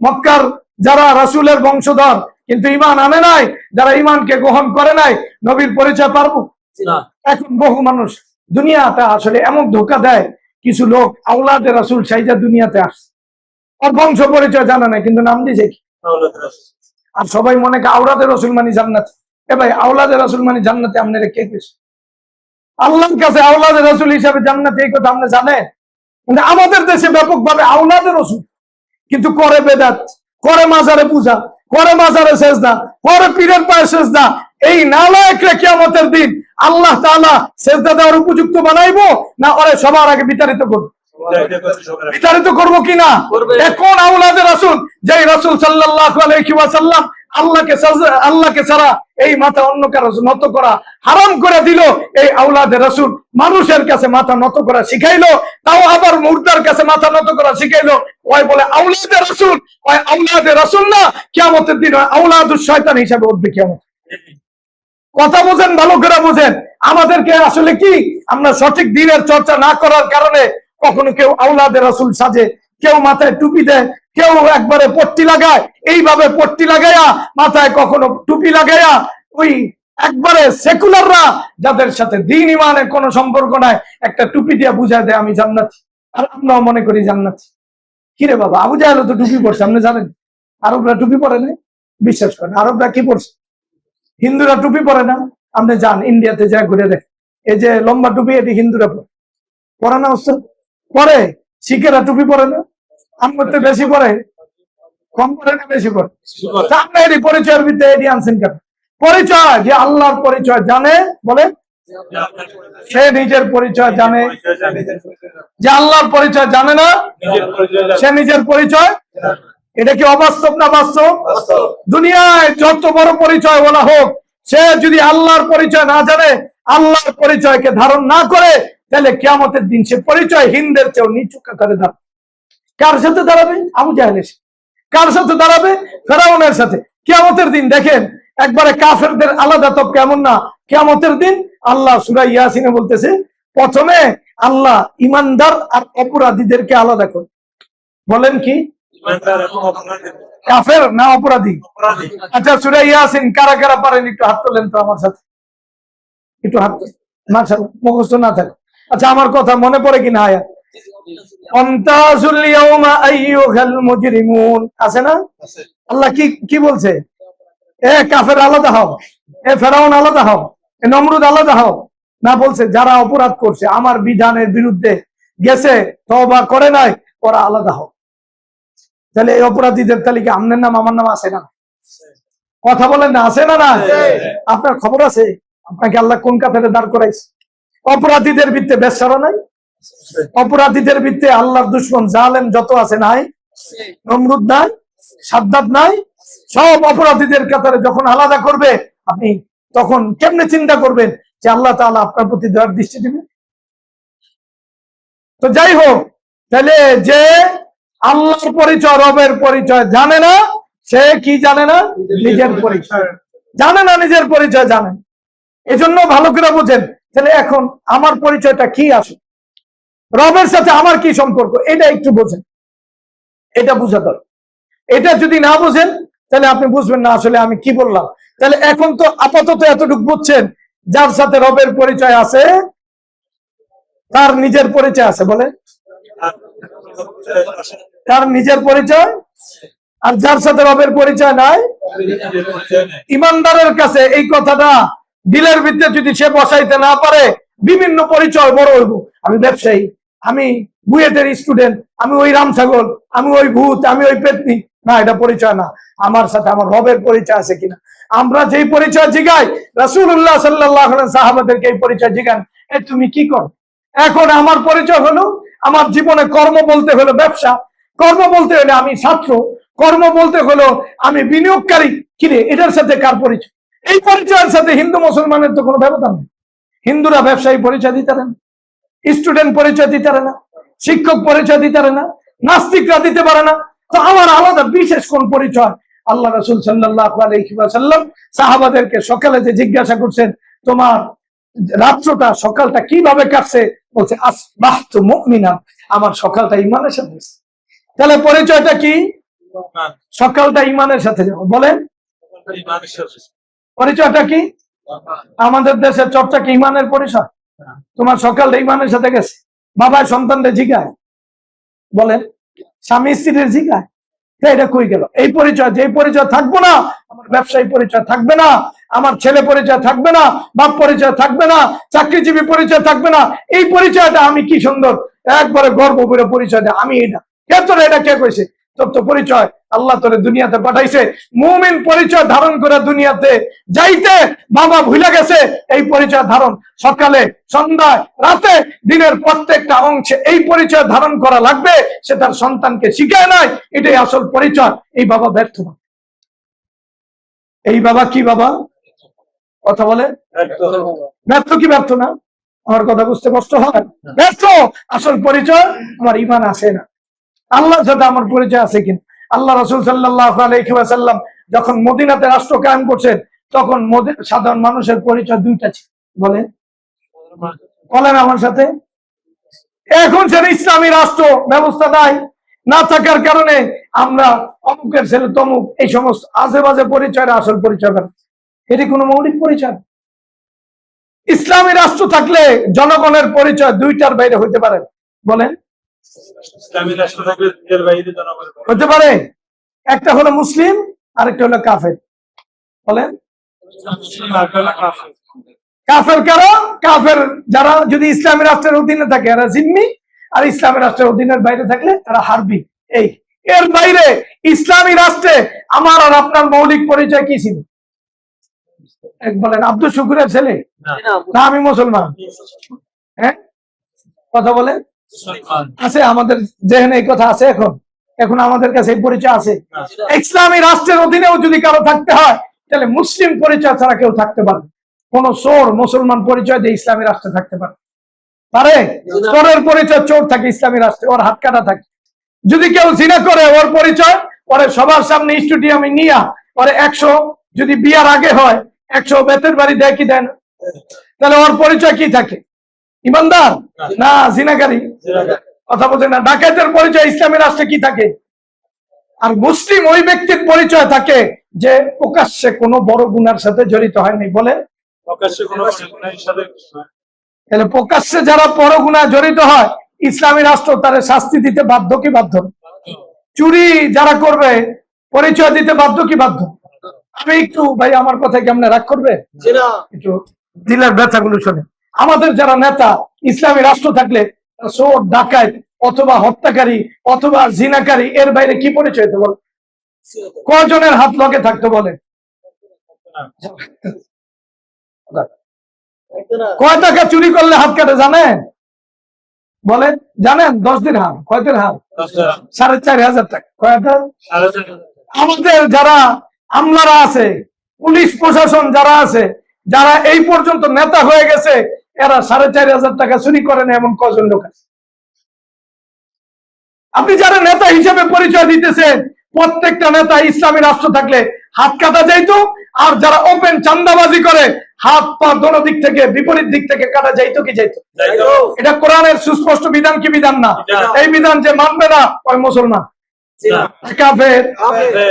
মক্কার যারা রাসূলের বংশধর কিন্তু ঈমান আনে নাই, যারা ঈমানকে গ্রহণ করে নাই, নবীর পরিচয় পারবো? এখন বহু মানুষ দুনিয়াটা আসলে এমন ধোঁকা দেয়, কিছু লোক আওলাদে রাসূল সাইজা দুনিয়াতে আসছে, আর বংশ পরিচয় জানা নাই, কিন্তু নাম দিয়েছে কি? আর সবাই মনে করে আওলাদে রাসূল মানে জান্নাত। এ ভাই, আওলাদে রাসূল মানে জান্নাতে আপনারা কে কইছে? আল্লাহর কাছে আওলাদে রাসূল হিসাবে জান্নাতে, এই কথা আপনি জানেন? কিন্তু আমাদের দেশে ব্যাপকভাবে আওলাদে রাসূল, কিন্তু করে বেদাত, করে মাজারে পূজা, করে মাজারে সেজদা, করে পীরের পায়ে সেজদা। এই নালায়েকরা কিয়ামতের দিন আল্লাহ তাআলা সেজদা দেওয়ার উপযুক্ত বানাইবো না ওরে সবার আগে বিতাড়িত করব? বিতাড়িত করব কিনা? এখন আওলাদে রাসূল, যে রাসূল সাল্লাল্লাহু আলাইহি ওয়াসাল্লাম আল্লাহকে ছাড়া এই মাথা অন্য কারো নত করা হারাম করে দিল, এই আওলাদে রাসূল মানুষের কাছে মাথা নত করা শিখাইলো, তাও আবার মুর্দার কাছে মাথা নত করা শিখাইলো। ওই বলে আওলাদে রাসূল, ওই আওলাদে রাসূল না, কিয়ামতের দিন আওলাদুশ শয়তান হিসাবে উঠবে কিয়ামত। কথা বুঝেন, ভালো করে বুঝেন। আমাদেরকে আসলে কি, আমরা সঠিক দ্বীনের চর্চা না করার কারণে কখনো কেউ আওলাদে রাসূল সাজে, কেউ মাথায় টুপি দেয়, কেউ একবারে পট্টি লাগায়, এইভাবে পট্টি লাগাইয়া মাথায় কখনো টুপি লাগাইয়া, ওই একবারে সেকুলাররা যাদের সাথে দ্বীন ঈমানের কোনো সম্পর্ক নাই, একটা টুপি দিয়ে বুঝায় দেয় আমি জান্নাতি, আর আমরাও মনে করি জান্নাতি। কিরে বাবা, আবু জাহেল তো টুপি পরছে, আপনি জানেন? আরবরা টুপি পরে না, বিশ্বাস করেন? আরবরা কি পরছে? হিন্দুরা টুপি পরে না? আপনি যান ইন্ডিয়াতে যা ঘুরে দেখ, এই যে লম্বা টুপি, এটি হিন্দুরা পরে না? উস্তাদ পরে। শিখেরা টুপি পরে না? আমার তো বেশি পরে, কম পরে না বেশি পরে? আপনার এই পরিচয়ের ভিত্তিতে এটি আনছেন কেন? পরিচয়, যে আল্লাহর পরিচয় জানে, বলে সে নিজের পরিচয় জানে। যে আল্লাহর পরিচয় জানে না, সে নিজের পরিচয়। এটা কি অবাস্তব না বাস্তব? দুনিয়ায় যত বড় পরিচয় বলা হোক, সে যদি আল্লাহর পরিচয় না জানে, আল্লাহর পরিচয়কে ধারণ না করে, তাহলে কিয়ামতের দিন সে পরিচয় হিন্দের চেয়েও নিচু কাতারে দাঁড়াবে। কার সাথে দাঁড়াবে? আবু জাহেলের সাথে। কার সাথে দাঁড়াবে? ফেরাউনের সাথে। কিয়ামতের দিন দেখেন, একবারে কাফেরদের আলাদা তব কেমন না, কিয়ামতের দিন আল্লাহ সূরা ইয়াসিনে বলতেছে, প্রথমে আল্লাহ ইমানদার আর অপরাধীদেরকে আলাদা করে। বলেন কি? কাফের না অপরাধী? আচ্ছা, সূরা ইয়াসিন কারা কারা পারেন একটু হাত তোলেন তো আমার সাথে, একটু হাত মাশাআল্লাহ, মুখস্থ না থাকে। আচ্ছা, আমার কথা মনে পড়ে কিনা আয়াত? আমতাজুল ইয়াউমা আইয়ুহাল মুজরিমুন, আছে না? আল্লাহ কি বলছে? এ কাফের আলাদা হও, এ ফেরাউন আলাদা হও, এ নমরুদ আলাদা হও। না, বলছে যারা অপরাধ করছে, আমার বিধানের বিরুদ্ধে গেছে, তওবা করে নাই, ওরা আলাদা হও। তাহলে এই অপরাধীদের তালিকা আপনার নাম আমার নাম আছে না? কথা বলেন না, আছে না? না, আপনার খবর আছে? আপনাকে আল্লাহ কোন কাতারে দাঁড় করাইছে? অপরাধীদের ভিত্তে বেচারা নাই? অপরাধীদের ভিত্তে আল্লাহর দুশমন জালেম যত আছে নাই? নমরুদ নাই, সাদ্দাত নাই? সব অপরাধীদের কাতারে যখন আলাদা করবে, আপনি তখন কেমনে চিন্তা করবেন যে আল্লাহ তাআলা আপনার প্রতি দয়ার দৃষ্টি দিবেন? তো যাই হোক, তাহলে যে আল্লাহর পরিচয়, রবের পরিচয় জানে না, সে কি জানে না? নিজের পরিচয় জানে না, নিজের পরিচয় জানেন। এজন্য ভালো করে বুঝেন। তাহলে এখন আমার পরিচয়টা কি আসে, রবের সাথে আমার কি সম্পর্ক, এটা একটু বোঝেন, এটা বুঝা দরকার। এটা যদি না বুঝেন, তাহলে আপনি বুঝবেন না আসলে আমি কি বললাম। তাহলে এখন তো আপাতত এতটুকু বুঝছেন, যার সাথে রবের পরিচয় আছে তার নিজের পরিচয় আছে। বলে তার নিজের পরিচয়, আর যার সাথে রবের পরিচয় নাই, ইমানদারের কাছে এই কথাটা দিলের ভিতরে যদি সে বসাইতে না পারে, বিভিন্ন পরিচয় বড় হইব। আমি ব্যবসায়ী, আমি বুয়েটের স্টুডেন্ট, আমি ওই রামছাগল, আমি ওই ভূত, আমি ওই পেতনি। না, এটা পরিচয় না। আমার সাথে আমার রবের পরিচয় আছে কিনা। আমরা যেই পরিচয় জিগাই, রাসূলুল্লাহ সাল্লাল্লাহু আলাইহি সাহাবাদেরকে এই পরিচয় জিগান, এ তুমি কি কর? এখন আমার পরিচয় হলো, আমার জীবনে কর্ম বলতে হলো ব্যবসা, কর্ম বলতে হলে আমি ছাত্র, কর্ম বলতে হলো আমি বিনিয়োগকারী। কিরে, এটার সাথে কার পরিচয়? এই পরিচয়ের সাথে হিন্দু মুসলমানের তো কোনো ব্যবধান নেই। হিন্দুরা ব্যবসায়ী পরিচয় দিতে পারে না, স্টুডেন্ট পরিচয় দিতে পারে না, শিক্ষক পরিচয় দিতে পারে না, নাস্তিকরা দিতে পারে না। তো আমার আলাদা বিশেষ কোন পরিচয়? আল্লাহ রাসূল সাল্লাল্লাহু আলাইহি ওয়াসাল্লাম সাহাবাদেরকে সকালে যে জিজ্ঞাসা করছেন, তোমার রাত্রটা সকালটা কিভাবে কাটছে, বলছে আসবাহতু মুমিনা, আমার সকালটা ঈমানের সাথে। তাহলে পরিচয়টা কি? সকালটা ঈমানের সাথে যাবো, বলেন পরিচয়টা কি? আমাদের দেশের চর্চা কি ঈমানের পরিচয়? তোমার সকালটা ঈমানের সাথে গেছে? বাবা সন্তানদের জিগায়, বলেন স্বামী স্ত্রীর জিগায়, এটা কই গেল? এই পরিচয়, যে পরিচয় থাকবো না, আমার ব্যবসায়ী পরিচয় থাকবে না, আমার ছেলে পরিচয় থাকবে না, বাপ পরিচয় থাকবে না, চাকরিজীবী পরিচয় থাকবে না। এই পরিচয়টা আমি কি সুন্দর একবারে গর্ব করে পরিচয় দেয়, আমি এটা কে, তোর এটা কে কইছে? তোর তো পরিচয় আল্লাহ তোরে দুনিয়াতে পাঠাইছে মুমিন পরিচয় ধারণ করে দুনিয়াতে যাইতে, বাবা ভুলে গেছে এই পরিচয় ধারণ। সকালে, সন্ধ্যায়, রাতে, দিনের প্রত্যেকটা অংশে এই পরিচয় ধারণ করা লাগবে, সে তার সন্তানকে শিখায় নাই। এটাই আসল পরিচয়। এই বাবা ব্যর্থ না। এই বাবা কি বাবা? কথা বলে ব্যর্থ কি ব্যর্থ না? আমার কথা বুঝতে কষ্ট হয়? ব্যর্থ। আসল পরিচয় আমার ঈমান আছে না, আল্লাহর সাথে আমার পরিচয় আছে কিনা। আল্লাহ রাসূল সাল্লাল্লাহু আলাইহি ওয়াসাল্লাম যখন মদিনাতে রাষ্ট্র কায়েম করছেন, তখন সাধারণ মানুষের পরিচয় দুইটা ছিল। বলেন বলেন আমার সাথে। এখন সেটা ইসলামী রাষ্ট্র ব্যবস্থা নাই, না থাকার কারণে আমরা অমুকের ছেলে তমুক, এই সমস্ত আজে বাজে পরিচয়ের আসল পরিচয় করে। এটি কোনো মৌলিক পরিচয়। ইসলামী রাষ্ট্র থাকলে জনগণের পরিচয় দুইটার বাইরে হইতে পারে। বলেন ইসলামী রাষ্ট্র থাকলে এর বাইরে জনগণের হতে পারে। একটা হলো মুসলিম, আরেকটা হলো কাফের। বলেন কাফের কারা? কাফের যারা যদি ইসলামী রাষ্ট্রের অধীনে থাকে এরা জিম্মি, আর ইসলামী রাষ্ট্রের অধীনের বাইরে থাকলে এরা হারবি। এই এর বাইরে ইসলামী রাষ্ট্রে আমার আর আপনার মৌলিক পরিচয় কি ছিল? বলেন আব্দুল শুকুরের ছেলে না আমি মুসলমান? হ্যাঁ কথা বলে আছে আমাদের যেখানে এই কথা আছে। এখন এখন আমাদের কাছে এই পরিচয় আছে। ইসলামী রাষ্ট্রের অধীনেও যদি কারো থাকতে হয়, তাহলে মুসলিম পরিচয় ছাড়া কেউ থাকতে পারবে। কোন চোর মুসলমান পরিচয় দিয়ে ইসলামী রাষ্ট্রে থাকতে পারে? চোরের পরিচয় চোর থাকে ইসলামী রাষ্ট্রে, ওর হাত কাটা থাকে। যদি কেউ জিনা করে, ওর পরিচয় ওরে সবার সামনে স্টুডিয়ামে নিয়ে ওরে 100, যদি বিয়ার আগে হয় 100 বেতের বাড়ি দেয় কি দেন? তাহলে ওর পরিচয় কি থাকে? ইমানদার না জিনাকারী? কথা বলছে না। ডাকাতের পরিচয় ইসলামী রাষ্ট্রে কি থাকে? আর মুসলিম ওই ব্যক্তির পরিচয় থাকে যে প্রকাশ্যে কোনো বড় গুনার সাথে জড়িত হয়নি। বলে তাহলে প্রকাশ্যে যারা বড় গুনাহ জড়িত হয়, ইসলামী রাষ্ট্র তার শাস্তি দিতে বাধ্য কি বাধ্য? চুরি যারা করবে পরিচয় দিতে বাধ্য কি বাধ্য? আমি একটু ভাই আমার কথা কেমন রাগ করবে? একটু দিলের ব্যথাগুলো শোনে। আমাদের যারা নেতা ইসলামী রাষ্ট্র থাকলে চোর, ডাকাত অথবা হত্যাকারী অথবা জিনাকারী, এর বাইরে কি পরিচয় হতো? বল কয়জনের হাত লগে থাকতো? বলে কয় টাকা চুরি করলে হাত কাটে জানেন? বলেন জানেন? 10 দিন হাত। কয় দিন হাত? 4,500 টাকা। কয়টা? আমাদের যারা আমলারা আছে, পুলিশ প্রশাসন যারা আছে, যারা এই পর্যন্ত নেতা হয়ে গেছে, এরা 4,500 টাকা চুরি করেন এমন কজন লোক আছে? আপনি যারা নেতা হিসেবে পরিচয় দিতেছেন, প্রত্যেকটা নেতা ইসলামী রাষ্ট্র থাকলে হাত কাটা যাইতো। আর যারা ওপেন চান্দাবাজি করে, হাত পা দোনো দিক থেকে বিপরীত দিক থেকে কাটা যাইতো কি যাইতো? এটা কোরআনের সুস্পষ্ট বিধান কি বিধান না? এই বিধান যে মানবে না ওই মুসলমান কাফের।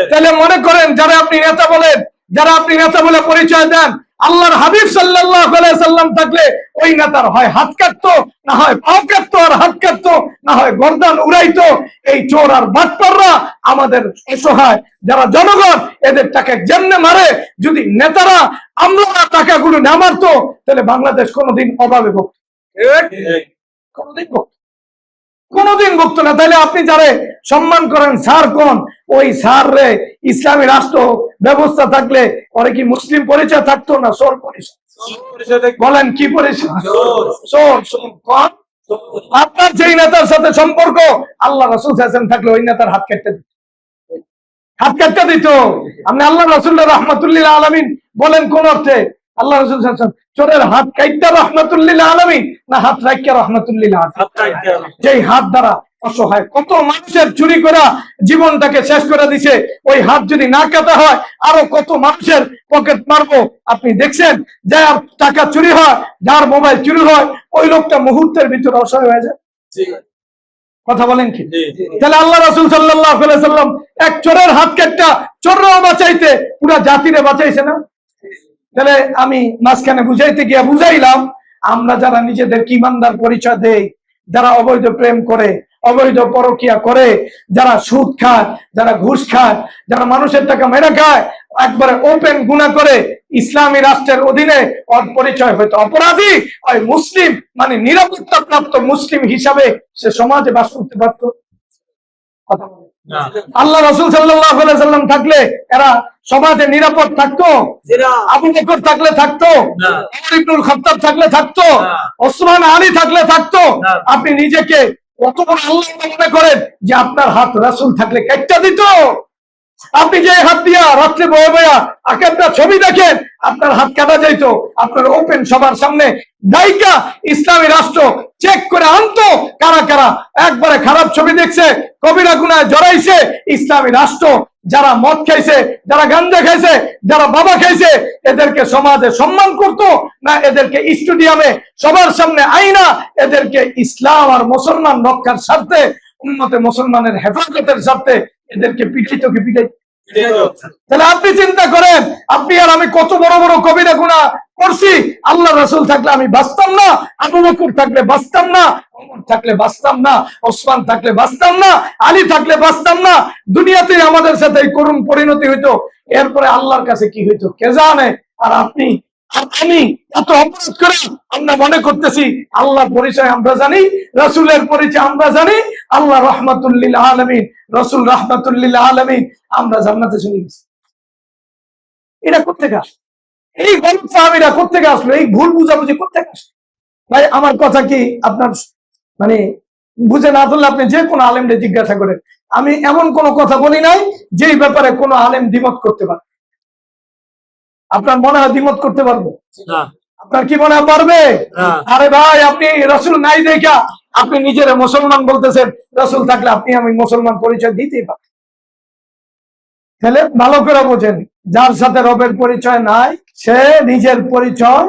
তাহলে মনে করেন যারা আপনি নেতা বলেন, যারা আপনি নেতা বলে পরিচয় দেন, আল্লাহর হাবিব সাল্লাল্লাহু আলাইহি সাল্লাম থাকলে ওই নেতার হয় হাত কাটতো, না হয় পাও কাটতো আর হাত কাটতো, না হয় গর্দান উড়াইতো। এই চোর আর বাটপাররা আমাদের অসহায় যারা জনগণ, এদের টাকা যেমনে মারে, যদি নেতারা আমরা টাকাগুলো না মারতো, তাহলে বাংলাদেশ কোনোদিন অভাবে ভুগত, কোনোদিন ভুগত না। তাহলে আপনি যারে সম্মান করেন স্যার কোন, ওই স্যার রে ইসলামী রাষ্ট্র ব্যবস্থা থাকলে ওরে কি মুসলিম পরিচয় থাকতো না চোর পরিচয়? বলেন কি পরিচয়? চোর। কোন? আপনার যেই নেতার সাথে সম্পর্ক, আল্লাহ রাসূল সাল্লাল্লাহু থাকলে ওই নেতার হাত কাটতে দিত, হাত কাটতে দিত। আপনি আল্লাহ রাসূল রাহমাতুল্লিল আলামিন বলেন কোন অর্থে? আল্লাহ রাসূল সাল্লাল্লাহু আলাইহি ওয়াসাল্লাম চোরের হাত কাইটা রাহমাতুল লিল আলামিন না হাত রাখিয়া রাহমাতুল লিল আলামিন? যেই হাত দ্বারা অসহায় কত মানুষের চুরি করা জীবনটাকে শেষ করে দিছে, ওই হাত যদি না কাটা হয় আরো কত মানুষের পকেট মারবো। আপনি দেখছেন যার টাকা চুরি হয়, যার মোবাইল চুরি হয়, ওই লোকটা মুহূর্তের ভিতরে অসহায় হয়ে যায়। কথা বলেন কি? তাহলে আল্লাহ রাসূল সাল্লাল্লাহু আলাইহি সাল্লাম এক চোরের হাত কাটটা চোররাও বাঁচাইতে পুরা জাতিরে বাঁচাইছে না? তাহলে আমি মাঝখানে বুঝাইতে গিয়া বুঝাইলাম, আমরা যারা নিজেদেরকে ইমানদার পরিচয় দেই, যারা অবৈধ প্রেম করে, অবৈধ পরকিয়া করে, যারা সুদ খায়, যারা ঘুষ খায়, যারা মানুষের টাকা মেরে খায়, একবারে ওপেন গুনাহ করে, ইসলামী রাষ্ট্রের অধীনে ওর পরিচয় হয়তো অপরাধী, ওই মুসলিম মানে নিরাপত্তা প্রাপ্ত মুসলিম হিসাবে সে সমাজে বাস করতে পারত? আল্লাহ রাসূল সাল্লাল্লাহু আলাইহি সাল্লাম থাকলে এরা সমাজে নিরাপদ থাকতো? আবু বকর থাকলে থাকতো? ওমর ইবনুল খাত্তাব থাকলে থাকতো? ওসমান আলী থাকলে থাকতো? আপনি নিজেকে কত বড় আল্লাহ মনে করেন যে আপনার হাত রাসূল থাকলে কাটটা দিত? আপনি যে হাত দিয়া রাত্রে বয়ে বয়া আকারটা ছবি দেখেন, আপনার হাত কাটা যাইত। আপনার ওপেন সবার সামনে দায়িকা ইসলামী রাষ্ট্র চেক করে আনতো কারা কারা একবারে খারাপ ছবি দেখছে, কবিরা গুনায় জড়াইছে। ইসলামী রাষ্ট্র যারা মদ খাইছে, যারা গাঞ্জা খাইছে, যারা বাবা খাইছে, এদেরকে সমাজে সম্মান করতো না এদেরকে স্টেডিয়ামে সবার সামনে আইনা এদেরকে ইসলাম আর মুসলমান রক্ষার স্বার্থে, উম্মতে মুসলমানের হেফাজতের স্বার্থে এদেরকে পিটিত কি পিটাই? তাহলে আপনি চিন্তা করেন, আপনি আর আমি কত বড় বড় কবিরা গুনাহ করছি। আল্লাহ রাসূল থাকলে আমি বাঁচতাম না, আবু বকর থাকলে বাঁচতাম না, ওমর থাকলে বাঁচতাম না, ওসমান থাকলে বাঁচতাম না, আলী থাকলে বাঁচতাম না। দুনিয়াতে আমাদের সাথে এই করুণ পরিণতি হইতো, এরপরে আল্লাহর কাছে কি হইতো কে জানে। আর আপনি আর আমি এত অপরাধ করে আমরা মনে করতেছি আল্লাহর পরিচয় আমরা জানি, রাসূলের পরিচয় আমরা জানি, আল্লাহ রাহমাতুল লিল আলামিন, রাসূল রাহমাতুল লিল আলামিন, আমরা জান্নাতে চলে গেছি। এটা কোত্থেকে আসলো? এই গলতফাহমিরা কোত্থেকে আসলো? এই ভুল বুঝাবুঝি কোত্থেকে আসলো? ভাই আমার কথা কি আপনার মানে বুঝে না ধরলে আপনি যে কোনো আলেমকে জিজ্ঞাসা করেন। আমি এমন কোনো কথা বলি নাই যেই ব্যাপারে কোনো আলেম দ্বিমত করতে পারে। আপনার মনে হয় দ্বিমত করতে পারবো? আপনার কি মনে হয় পারবে? আরে ভাই, আপনি রাসূল নাই দেখা আপনি নিজের মুসলমান বলতেছেন, রাসূল থাকলে আপনি আমি মুসলমান পরিচয় দিতেই পারি। তাহলে ভালো করে বোঝেন, যার সাথে রবের পরিচয় নাই সে নিজের পরিচয়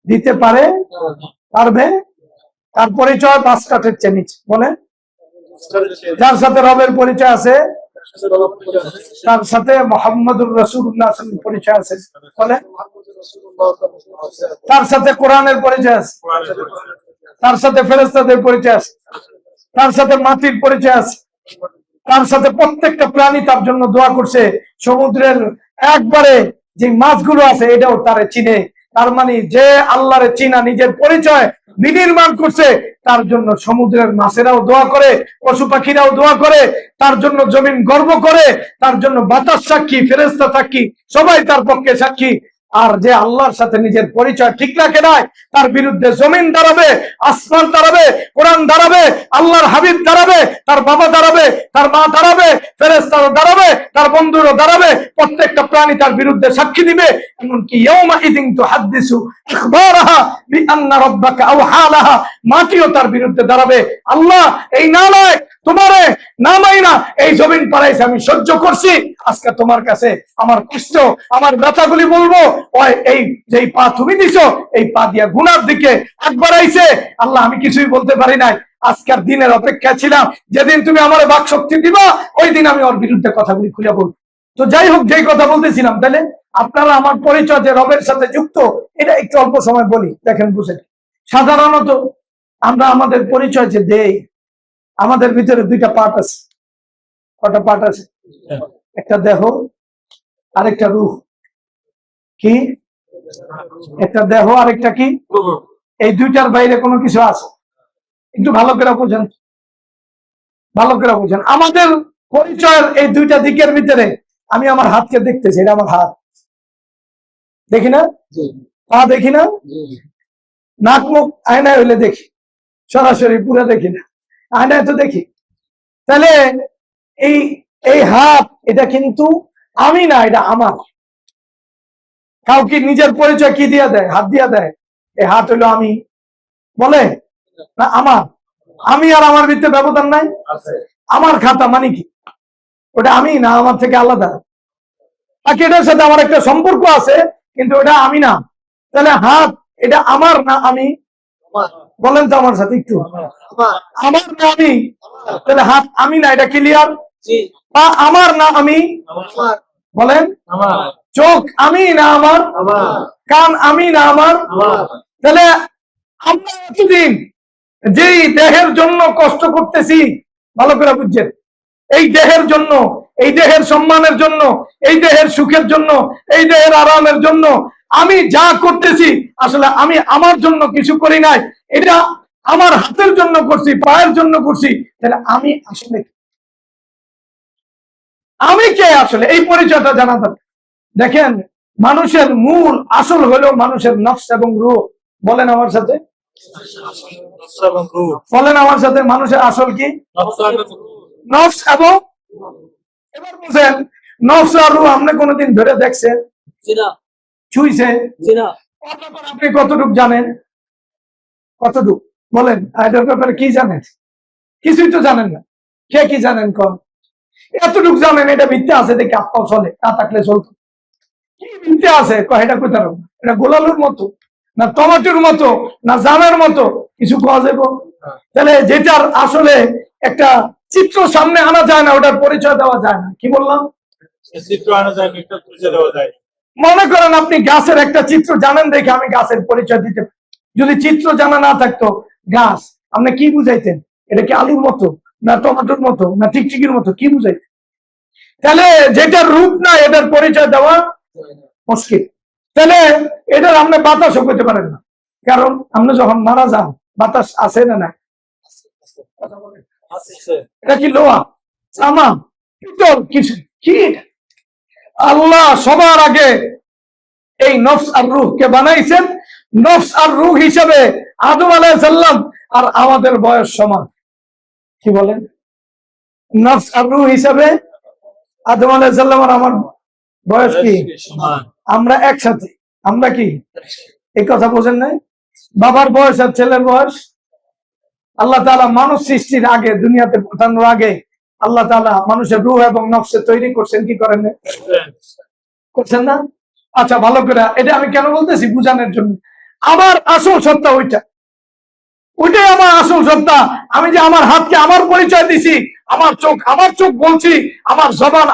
দিতে পারবে? তার পরিচয় 5 কাঠের চেয়ে নিচে। বলেন, যার সাথে রবের পরিচয় আছে, তার সাথে মুহাম্মদুর রাসূলুল্লাহ সাল্লাল্লাহু আলাইহি ওয়াসাল্লাম পরিচয় আছে। বলেন, তার সাথে কোরআনের পরিচয় আছে, তার সাথে ফেরেশতাদের পরিচয় আছে, তার সাথে মাটির পরিচয় আছে, তার সাথে প্রত্যেকটা প্রাণী তার জন্য দোয়া করছে। সমুদ্রের একবারে যে মাছগুলো আছে এটাও তারে চিনে। তার মানে যে আল্লাহরে চিনা নিজের পরিচয় বিনির্মাণ করছে, তার জন্য সমুদ্রের মাছেরাও দোয়া করে, পশু পাখিরাও দোয়া করে, তার জন্য জমিন গর্ব করে, তার জন্য বাতাস সাক্ষী, ফেরেশতা সাক্ষী, সবাই তার পক্ষে সাক্ষী। আর যে আল্লাহর সাথে নিজের পরিচয় ঠিক রাখে নাই, তার বিরুদ্ধে জমিন দাঁড়াবে, আসমান দাঁড়াবে, কোরআন দাঁড়াবে, আল্লাহর হাবিব দাঁড়াবে, তার বাবা দাঁড়াবে, তার মা দাঁড়াবে, ফেরেশতারা দাঁড়াবে, তার বন্ধুরা দাঁড়াবে, প্রত্যেকটা প্রাণী তার বিরুদ্ধে সাক্ষী দিবে। এমনকি ইয়াউমা ইদিন তুহাদ্দিসু আখবারাহা বিআন্না রাব্বাকা আওহা লাহা, মাটিও তার বিরুদ্ধে দাঁড়াবে। আল্লাহ এই নালায়েক তোমারে নামাই না, এই জমিন পাড়াইছে, আমি সহ্য করছি, আজকে তোমার কাছে আমার কষ্ট, আমার ব্যথাগুলি বলবো। ওই এই যে পা তুমি দিছো, এই পা দিয়া গুনার দিকে একবার আইছে। আল্লাহ আমি কিছুই বলতে পারি নাই, আজকের দিনের অপেক্ষা ছিলাম, যেদিন তুমি আমার বাক শক্তি দিবা ওই দিন আমি ওর বিরুদ্ধে কথাগুলি খুলে বলবো। তো যাই হোক, যেই কথা বলতেছিলাম, তাহলে আপনারা আমার পরিচয় যে রবের সাথে যুক্ত, এটা একটু অল্প সময় বলি, দেখেন বুঝেন। সাধারণত আমরা আমাদের পরিচয় যে দেই, আমাদের ভিতরে 2টা পার্ট আছে। কটা পার্ট আছে? একটা দেহ, আরেকটা রূহ। কি? একটা দেহ, আরেকটা কি? এই 2টার বাইরে কোনো কিছু আছে? একটু ভালো করে বোঝেন, ভালো করে বোঝেন। আমাদের পরিচয়ের এই 2টা দিকের ভিতরে আমি আমার হাতকে দেখতেছি, এটা আমার হাত, দেখি না? পা দেখি না? নাক মুখ আয়নায় হইলে দেখি, সরাসরি পুরো দেখি না, আয়নায় তো দেখি। তাহলে এই হাত, এটা কিন্তু আমি না, এটা আমার। কাউকে নিজের পরিচয় কি দিয়া দেয়? হাত দিয়া দেয়। এই হাত হইলো আমি বলে না আমার, আমি আর আমার ভিতরে ব্যবধান নাই। আমার খাতা মানে কি? ওটা আমি না আমার থেকে আলাদা? বাকি এটার সাথে আমার একটা সম্পর্ক আছে, কিন্তু ওটা আমি না। তাহলে হাত এটা আমার না আমি? বলেন তো আমার সাথে একটু, আমার না আমি? তাহলে হাত আমি না, এটা ক্লিয়ার? পা আমার না আমি? বলেন। চোখ আমি না আমার? কান আমি না আমার? তাহলে আমরা এতদিন যেই দেহের জন্য কষ্ট করতেছি, ভালো করে বুঝছেন, এই দেহের জন্য, এই দেহের সম্মানের জন্য, এই দেহের সুখের জন্য, এই দেহের আরামের জন্য আমি যা করতেছি, আসলে আমি আমার জন্য কিছু করি নাই, এটা আমার হাতের জন্য করছি, পায়ের জন্য করছি। তাহলে আমি আসলে আমি কে? আসলে এই পরিচয়টা জানা দরকার। দেখেন, মানুষের মূল আসল হলো মানুষের নফস এবং রূহ। বলেন আমার সাথে, বলেন আমার সাথে, মানুষের আসল কি? নফস এবং, এবার বুঝেন, নফস আর রূহ আপনি কোনোদিন ধরে দেখছেন? ছুঁইছে? আপনি কতটুক জানেন? কতটুক বলেন, এটার ব্যাপারে কি জানেন? কিছুই তো জানেন না। কে কি জানেন কম? এতটুক জানেন এটা মিথ্যে আছে দেখে আপনাও চলে, না থাকলে চলতো। কি মিথ্যে আছে? এটা কোথাও, এটা গোলালুর মতো না টমেটোর মতো না জামের মতো কিছু খাওয়া যাবো? তাহলে যেটার আসলে একটা চিত্র সামনে আনা যায় না, ওটার পরিচয় দেওয়া যায় না। কি বললাম? চিত্র আনা যায়, একটা পরিচয় দেওয়া যায়। মনে করেন আপনি গাছের একটা চিত্র জানেন দেখে আমি গাছের পরিচয় দিতে পারি। যদি চিত্র জানা না থাকতো, গাছ আপনি কি বুঝাইতেন? এটা কি আলুর মতো না টমেটোর মতো না টিকটিকির মতো? কি বুঝাইতেন? তাহলে যেটার রূপ না, এটার পরিচয় দেওয়া মুশকিল। তাহলে এটার আপনি বাতাসও করতে পারেন না, কারণ আপনি যখন মারা যান বাতাস আছে না না? এটা কি লোহা, তামা, পিতল, কিছু কি? আল্লাহ সবার আগে এই নফস আর রূহকে বানাইছেন। নফস আর রূহ হিসেবে আদম আলাইহিস সালাম আর আমাদের বয়স সমান। কি বলেন? নফস আর রূহ হিসেবে আদম আলাইহিস সালাম আর আমার বয়স কি? আমরা একসাথে। আমরা কি এই কথা বোঝেন নাই? বাবার বয়স আর ছেলের বয়স। আল্লাহ তাআলা মানুষ সৃষ্টির আগে, দুনিয়াতে পাঠানোর আগে আল্লাহ তাআলা মানুষের রূহ এবং নফসে তৈরি করছেন, কি করেন? করছেন না? আচ্ছা, ভালো করে, এটা আমি কেন বলতেছি? বুঝানোর জন্য। আমার আসল সত্তা ওইটা, ওইটাই আমার আসল সত্তা। আমি যে আমার হাতকে আমার পরিচয় দিছি, আমার চোখ বলছি,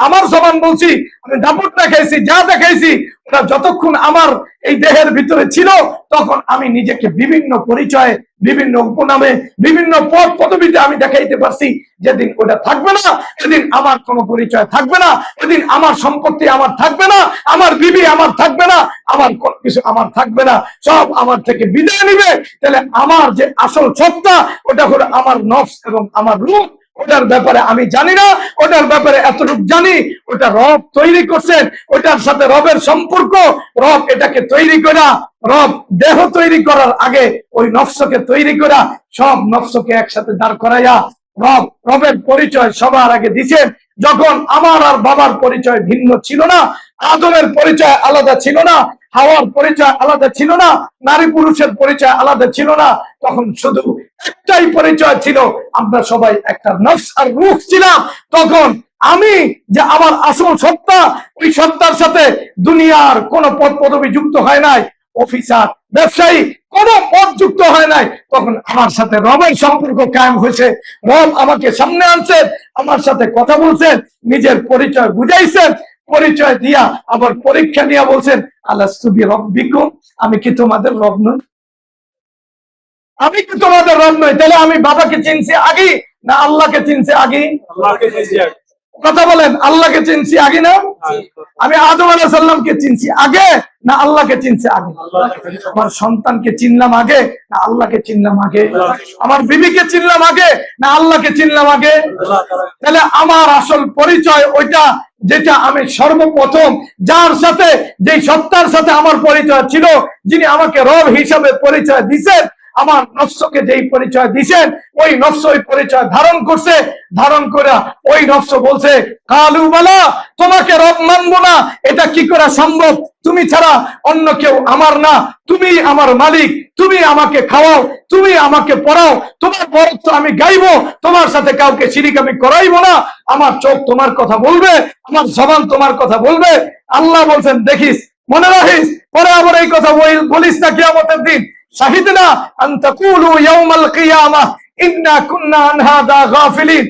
আমার জবান বলছি, আমি দাপট দেখাইছি, যা দেখাইছি, ওটা যতক্ষণ আমার এই দেহের ভিতরে ছিল, তখন আমি নিজেকে বিভিন্ন পরিচয়ে, বিভিন্ন উপনামে, বিভিন্ন পদ পদবিতে আমি দেখাইতে পারছি। যেদিন ওটা থাকবে না, সেদিন আমার কোনো পরিচয় থাকবে না, সেদিন আমার সম্পত্তি আমার থাকবে না, আমার বিবি আমার থাকবে না, আমার কোনো কিছু আমার থাকবে না, সব আমার থেকে বিদায় নিবে। তাহলে আমার যে আসল সত্তা, ওটা হলো আমার নফস এবং আমার রূহ। ওটার ব্যাপারে আমি জানি না, ওটার ব্যাপারে এতটুকু জানি, ওটা রব তৈরি করছেন, ওটার সাথে রবের সম্পর্ক। রব এটাকে তৈরি করা, রব দেহ তৈরি করার আগে ওই নফসকে তৈরি করা, সব নফসকে একসাথে দাঁড় করাইয়া রবের পরিচয় সবার আগে দিছেন। যখন আমার আর বাবার পরিচয় ভিন্ন ছিল না, আদমের পরিচয় আলাদা ছিল না, হাওয়ার পরিচয় আলাদা ছিল না, নারী পুরুষের পরিচয় আলাদা ছিল না, তখন শুধু একটাই পরিচয় ছিল, আমরা সবাই একটা নফস আর রূহ ছিলাম। তখন আমি যে আমার আসল সত্তা, ওই সত্তার সাথে দুনিয়ার কোন পদ পদবি যুক্ত হয় নাই, অফিসার, ব্যবসায়ী, কোন পদ যুক্ত হয় নাই। তখন আমার সাথে রবের সম্পর্ক কায়েম হয়েছে। রব আমাকে সামনে আনছেন, আমার সাথে কথা বলছেন, নিজের পরিচয় বুঝাইছেন, পরিচয় দিয়া আবার পরীক্ষা নিয়ে বলছেন, আলাস্তু বিরব্বিকুম, আমি কি তোমাদের রব নই? আমি কি তোমাদের রব নই? তাহলে আমি বাবাকে চিনছি আগে না আল্লাহকে চিনছি আগে? কথা বলেন, আল্লাহকে চিনছি আগে না? আমি আদম আলাইহিস সালামকে চিনছি আগে না আল্লাহকে চিনছি আগে? আমার সন্তানকে চিনলাম আগে না আল্লাহকে চিনলাম আগে? আমার বিবিকে চিনলাম আগে না আল্লাহকে চিনলাম আগে? তাহলে আমার আসল পরিচয় ওইটা, যেটা আমি সর্বপ্রথম, যার সাথে, যেই সত্তার সাথে আমার পরিচয় ছিল, যিনি আমাকে রব হিসাবে পরিচয় দিয়েছেন, আমার নফসকে যেই পরিচয় দিয়েছেন ওই নফস ওই পরিচয় ধারণ করছে, ধারণ করে ওই নফস বলছে কালু বালা, তোমাকে রব মানবো না, এটা কি করে সম্ভব? তুমি ছাড়া অন্য কেউ আমার না, তুমি আমার মালিক, তুমি আমাকে খাওয়াও, তুমি আমাকে পড়াও, তোমার বরত্ব আমি গাইবো, তোমার সাথে কাউকে শিরিক আমি করাইবো না। আমার চোখ তোমার কথা বলবে, আমার জবান তোমার কথা বলবে। আল্লাহ বলছেন দেখিস, মনে রাখিস, পরে আবার এই কথা বলিস না কিয়ামতের দিন, শাহিদনা আন তাকুলু ইয়াউমাল কিয়ামাহ ইন্না কুন্না আন হাযা গাফিলিন।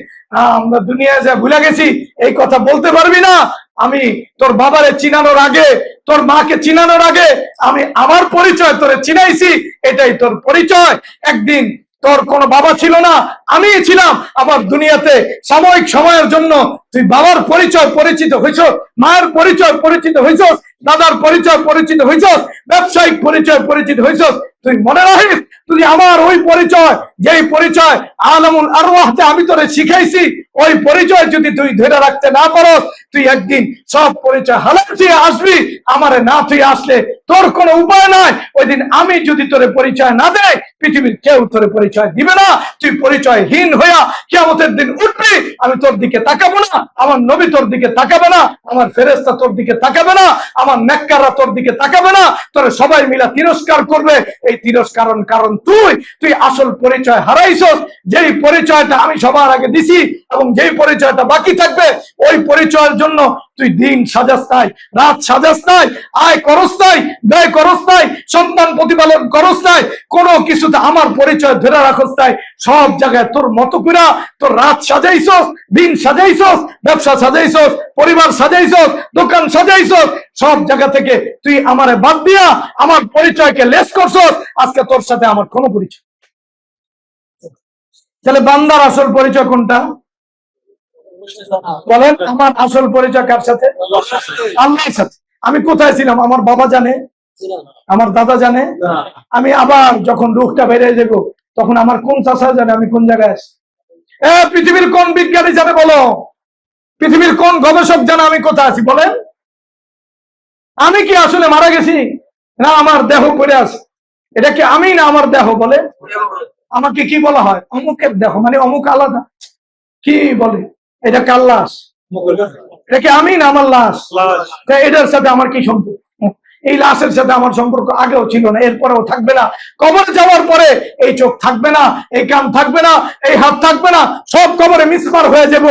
আমরা দুনিয়ায় যা ভুলে গেছি এই কথা বলতে পারবি না। আমি তোর বাবারে চিনানোর আগে, তোর মাকে চিনানোর আগে আমি আমার পরিচয় তোরে চিনাইছি, এটাই তোর পরিচয়। একদিন তোর কোনো বাবা ছিল না, আমি ছিলাম। আবার দুনিয়াতে সাময়িক সময়ের জন্য তুই বাবার পরিচয় পরিচিত হইছ, মায়ের পরিচয় পরিচিত হইছ, দাদার পরিচয় পরিচিত হইছ, ব্যবসায়িক পরিচয় পরিচিত হইছ। তুই মনে রাখিস, তুই আমার ওই পরিচয়, যেই পরিচয় আলামুল আরওয়াহতে আমি তোরে শিখাইছি, ওই পরিচয় যদি তুই ধরে রাখতে না পারস, তুই একদিন সব পরিচয় হালাল তুই আসবি। আমারে না তুই আসলে তোর কোনো উপায় নাই। ওই দিন আমি যদি তোরে পরিচয় না দেয়, পৃথিবীর কেউ তোরে পরিচয় দিবে না। তুই পরিচয়হীন হইয়া কিয়ামতের দিন উঠবি। আমি তোর দিকে তাকাবো না, আমার নবী তোর দিকে তাকাবে না, আমার ফেরেশতা তোর দিকে তাকাবে না, আমার নেককাররা তোর দিকে তাকাবে না। তোরে সবাই মিলা তিরস্কার করবে। এই তিরস্কার কারণ তুই আসল পরিচয় হারাইছস। যেই পরিচয়টা আমি সবার আগে দিছি এবং যেই পরিচয়টা বাকি থাকবে, ওই পরিচয়ের জন্য তুই দিন সাজাস নাই, রাত সাজাস নাই, আয় করস নাই, ব্যয় করস নাই, সন্তান প্রতিপালন করস নাই, কোনো কিছুতে আমার পরিচয় ধরে রাখস নাই। সব জায়গায় তোর মতো করে তোর রাত সাজাইছস, দিন সাজাইছস, ব্যবসা সাজাইছস, পরিবার সাজাইছস, দোকান সাজাইছস। সব জায়গা থেকে তুই আমারে বাদ দিয়া আমার পরিচয়কে লেস করছস। আজকে তোর সাথে আমার কোনো পরিচয়। তাহলে বান্দার আসল পরিচয় কোনটা বলেন? আমার আসল পরিচয় কার সাথে? আল্লাহর সাথে। আমি কোথায় ছিলাম আমার বাবা জানে, আমার দাদা জানে। আমি আবার যখন রূহটা বেরিয়ে যাব, তখন আমার কোন চাষা জানে আমি কোন জায়গায় আছি? পৃথিবীর কোন বিজ্ঞানী জানে বলো? পৃথিবীর কোন গবেষক জানে আমি কোথায় আছি? বলেন। আমি কি আসলে মারা গেছি, না আমার দেহ পড়ে আছে? এটা কি আমি না আমার দেহ? বলে আমাকে কি বলা হয়? অমুকের দেহ, মানে অমুক আলাদা। কি বলে এটা? কার লাশ? এটা কি আমি না আমার লাশ? এটার সাথে আমার কি সম্পর্ক? এই লাশের সাথে আমার সম্পর্ক আগেও ছিল না, এরপরেও থাকবে না। কবরে যাওয়ার পরে এই চোখ থাকবে না, এই কান থাকবে না, এই হাত থাকবে না, সব কবরে মিসমার হয়ে যাব।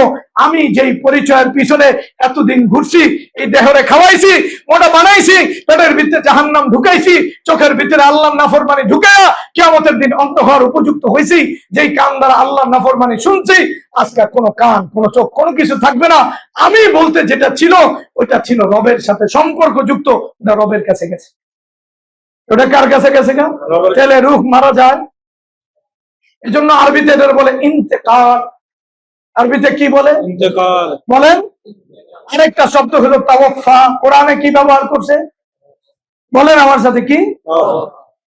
আমি যেই পরিচয়ের পিছনে এতদিন ঘুরছি, এই দেহরে খাওয়াইছি, ওটা বানাইছি, পেটের ভিতরে জাহান্নাম ঢুকাইছি, চোখের ভিতরে আল্লাহর নাফরমানি ঢুকাইয়া কিয়ামতের দিন অন্ধ হওয়ার উপযুক্ত হয়েছি। যেই কান দ্বারা আল্লাহর নাফরমানি শুনছি, আজকে কোনো কান, কোনো চোখ, কোনো কিছু থাকবে না। আমি বলতে যেটা ছিল, ওটা ছিল রবের সাথে সম্পর্কযুক্ত, ওটা রবের কাছে গেছে। ওটা কার কাছে গেছে? তাহলে রূহ মারা যায়। এই জন্য আরবিতে এটার বলে ইন্তেকাল। আরবিতে কি বলে? ইন্তেকাল বলেন। আরেকটা শব্দ হলো তাওয়াফা। কোরআনে কি ব্যবহার করছে বলেন আমার সাথে? কি?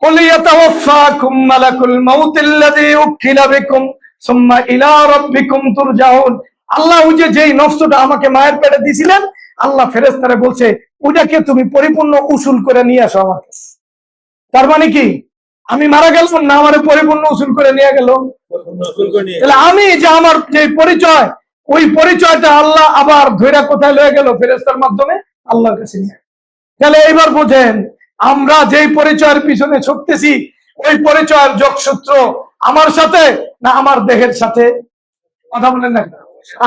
কুল ইয়াতাওয়াফাকুম মালাকুল মাউতিল্লাযী উকিলা বিকুম সুম্মা ইলা রাব্বিকুম তুরজাউন। আল্লাহ ওই যে যেই নফসটা আমাকে মায়ের পেটে দিয়েছিলেন, আল্লাহ ফেরেশতারে বলছে ওটাকে তুমি পরিপূর্ণ উসুল করে নিয়ে আসো আমার কাছে। তার মানে কি? আমি মারা গেলাম না, আমার পরিপূর্ণ উসুল করে নিয়ে গেল। তাহলে আমি যে আমার যে পরিচয়, ওই পরিচয়টা আল্লাহ আবার ধৈরা কোথায় লয়ে গেল? ফেরেশতার মাধ্যমে আল্লাহর কাছে নিয়ে। তাহলে এইবার বোঝেন, আমরা যেই পরিচয়ের পিছনে ছুটতেছি, ওই পরিচয়ের যোগসূত্র আমার সাথে না আমার দেহের সাথে? কথা বলেন না?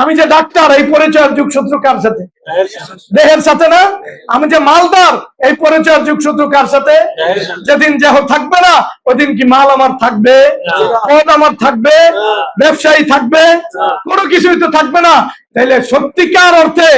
আমি যে ডাক্তার, এই পরিচয়ের যোগসূত্র কার সাথে? দেহের সাথে না? আমি যে মালদার, এই পরিচয়ের যোগসূত্র কার সাথে? যেদিন দেহ থাকবে না, ওই দিন কি মাল আমার থাকবে? পদ আমার থাকবে? ব্যবসায়ী থাকবে? কোনো কিছুই তো থাকবে না। তাইলে সত্যিকার অর্থে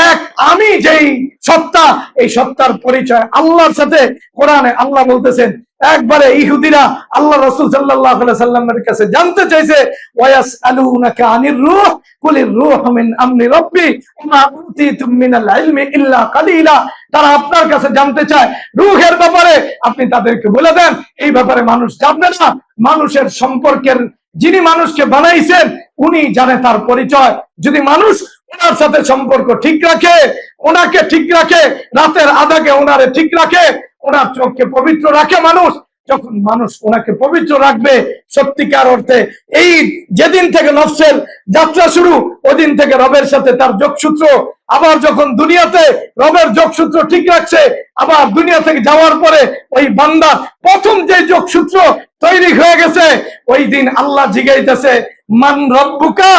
এক আমি যেই সত্তা, এই সত্তার পরিচয় আল্লাহর সাথে। কোরআনে আল্লাহ বলতেছেন, একবারে ইহুদিরা আল্লাহ রাসূল সাল্লাল্লাহু আলাইহি সাল্লামের কাছে জানতে চাইছে, ওয়ায়াসআলুনাকা আনির রূহ কুলির রূহু মিন আমরি রাব্বি ওয়া মা উতিতুম মিনাল ইলমি ইল্লা কালিলা। তারা আপনার কাছে জানতে চায় রূহের ব্যাপারে, আপনি তাদেরকে বলে দেন এই ব্যাপারে মানুষ জানে না। মানুষের সম্পর্কের যিনি মানুষকে বানাইছেন, উনি জানে তার পরিচয়। যদি মানুষ ওনার সাথে সম্পর্ক ঠিক রাখে, ওনাকে ঠিক রাখে, রাতের আধাকে ওনারে ঠিক রাখে, ওনার চোখকে পবিত্র রাখে মানুষ, যখন মানুষ ওনাকে পবিত্র রাখবে সত্যিকার অর্থে, এই যেদিন থেকে নফসের যাত্রা শুরু ওদিন থেকে রবের সাথে তার যোগসূত্র, আবার যখন দুনিয়াতে রবের যোগসূত্র ঠিক রাখছে, আবার দুনিয়া থেকে যাওয়ার পরে ওই বান্দা প্রথম যে যোগসূত্র তৈরি হয়ে গেছে, ওই দিন আল্লাহ জিগাইতেছে মান রব্বুকা,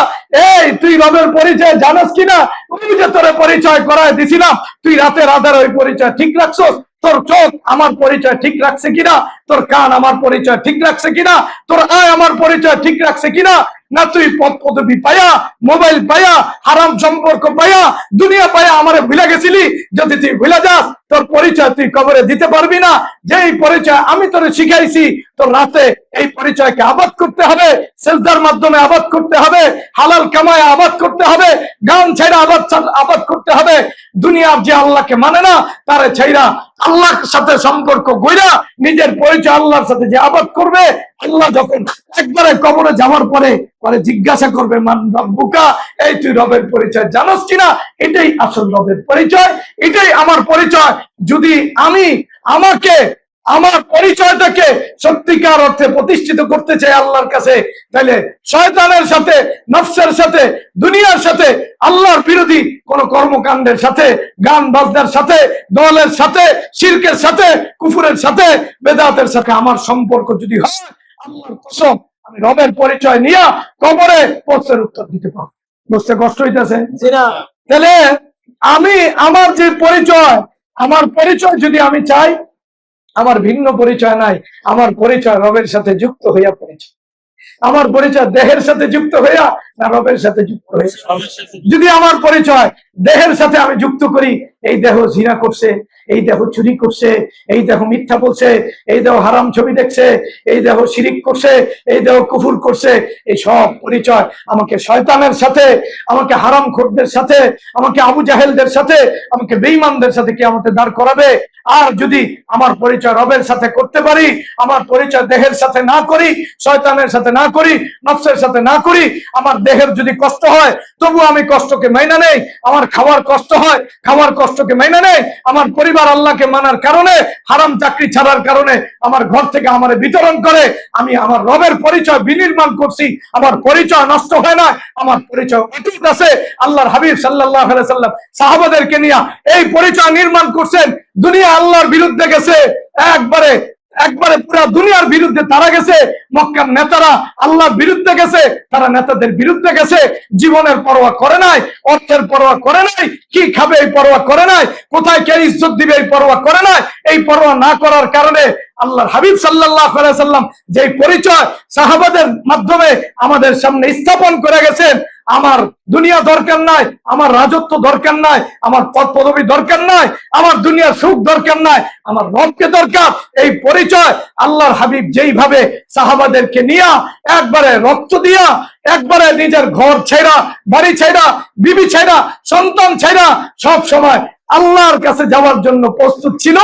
এই তুই রবের পরিচয় জানাস কিনা? আমি যে তোরে পরিচয় করায় দিছিলাম, তুই রাতের আধার ওই পরিচয় ঠিক রাখছস? তোর চোখ আমার পরিচয় ঠিক রাখছে কিনা? তোর কান আমার পরিচয় ঠিক রাখছে কিনা? তোর আয় আমার পরিচয় ঠিক রাখছে কিনা? না তুই পদ পদবি পায়া, মোবাইল পায়া, হারাম সম্পর্ক পায়া, দুনিয়া পায়া আমারে ভুলে গেছিলি? যদি তুই ভুলে যাস, তোর পরিচয় তুই কবরে দিতে পারবি না। যেই পরিচয় আমি তোরে শিখাইছি, তোর রাতে এই পরিচয়কে আবাদ করতে হবে, সেজদার মাধ্যমে আবাদ করতে হবে, হালাল কামায় আবাদ করতে হবে, গান ছাইরা আবাদ করতে হবে। দুনিয়ার যে আল্লাহকে মানে না, তারে ছাইরা আল্লাহর সাথে সম্পর্ক গইরা নিজের পরিচয় আল্লাহর সাথে যে আবাদ করবে, আল্লাহ যখন একবারে কবরে যাওয়ার পরে পরে জিজ্ঞাসা করবে মান রব্বুকা, এই তুই রবের পরিচয় জানোস কিনা? এটাই আসল রবের পরিচয়, এটাই আমার পরিচয়। যদি আমি আমার পরিচয়টাকে সত্যিকার অর্থে প্রতিষ্ঠিত করতে চাই আল্লাহর কাছে, তাহলে শয়তানের সাথে, নফসের সাথে, দুনিয়ার সাথে, আল্লাহর বিরোধী কোন কর্মকাণ্ডের সাথে, গান বাজনার সাথে, দলের সাথে, শিরকের সাথে, কুফুরের সাথে, বেদাতের সাথে আমার সম্পর্ক যদি হয়, আল্লাহর কসম আমি রবের পরিচয় নিয়ে কবরে প্রশ্নের উত্তর দিতে পারবো। বুঝতে কষ্ট হইতেছে? তাহলে আমি আমার যে পরিচয়, আমার পরিচয় যদি আমি চাই, আমার ভিন্ন পরিচয় নাই, আমার পরিচয় রবের সাথে যুক্ত হইয়া পরিচয়। আমার পরিচয় দেহের সাথে যুক্ত হইয়া না রবের সাথে যুক্ত হইয়া? যদি আমার পরিচয় দেহের সাথে আমি যুক্ত করি, এই দেহ জিনা করছে, এই দেহ চুরি করছে, এই দেহ মিথ্যা বলছে, এই দেহ হারাম ছবি দেখছে, এই দেহ শিরিক করছে, এই দেহ কুফুর করছে, এই সব পরিচয় আমাকে শয়তানের সাথে, আমাকে হারামখোরদের সাথে, আমাকে আবু জাহেলদের সাথে, আমাকে বেঈমানদের সাথে কিয়ামতে দাঁড় করাবে। আর যদি আমার পরিচয় রবের সাথে করতে পারি, আমার পরিচয় দেহের সাথে না করি, শয়তানের সাথে না করি, নফসের সাথে না করি, আমার দেহের যদি কষ্ট হয় তবু আমি কষ্টকে মাইনা নেই, আমার খাওয়ার কষ্ট হয় খাওয়ার কষ্টকে মাইনা নেই, আমার পরিবার আল্লাহকে মানার কারণে, হারাম চাকরি ছাড়ার কারণে আমার ঘর থেকে আমারে বিতরণ করে, আমি আমার রবের পরিচয় বিনির্মাণ করছি, আমার পরিচয় নষ্ট হয় না, আমার পরিচয় অটুট আছে। আল্লাহর হাবিব সাল্লাল্লাহু আলাইহি সাল্লাম সাহাবাদেরকে নিয়ে এই পরিচয় নির্মাণ করছেন। দুনিয়া আল্লাহর বিরুদ্ধে গেছে, একবারে পুরা দুনিয়ার বিরুদ্ধে তারা গেছে, মক্কার নেতারা আল্লাহর বিরুদ্ধে গেছে, তারা নেতাদের বিরুদ্ধে গেছে, জীবনের পরোয়া করে নাই, অর্থের পরোয়া করে নাই, কি খাবে এই পরোয়া করে নাই, কোথায় কে ইজ্জত দিবে এই পরোয়া করে নাই। এই পরোয়া না করার কারণে আল্লাহর হাবিব সাল্লাল্লাহু আলাইহি সাল্লাম যে পরিচয় সাহাবাদের মাধ্যমে আমাদের সামনে স্থাপন করে গেছেন, আমার দুনিয়া দরকার নাই, আমার রাজত্ব দরকার নাই, আমার পদ পদবি দরকার নাই, আমার দুনিয়ার সুখ দরকার নাই, আমার রবকে দরকার। এই পরিচয় আল্লাহর হাবিব যেইভাবে সাহাবাদেরকে নিয়ে একবারে রক্ত দিয়া, একবারে নিজের ঘর ছেড়া, বাড়ি ছেড়া, বিবি ছেড়া, সন্তান ছেড়া সব সময় আল্লাহর কাছে যাওয়ার জন্য প্রস্তুত ছিল,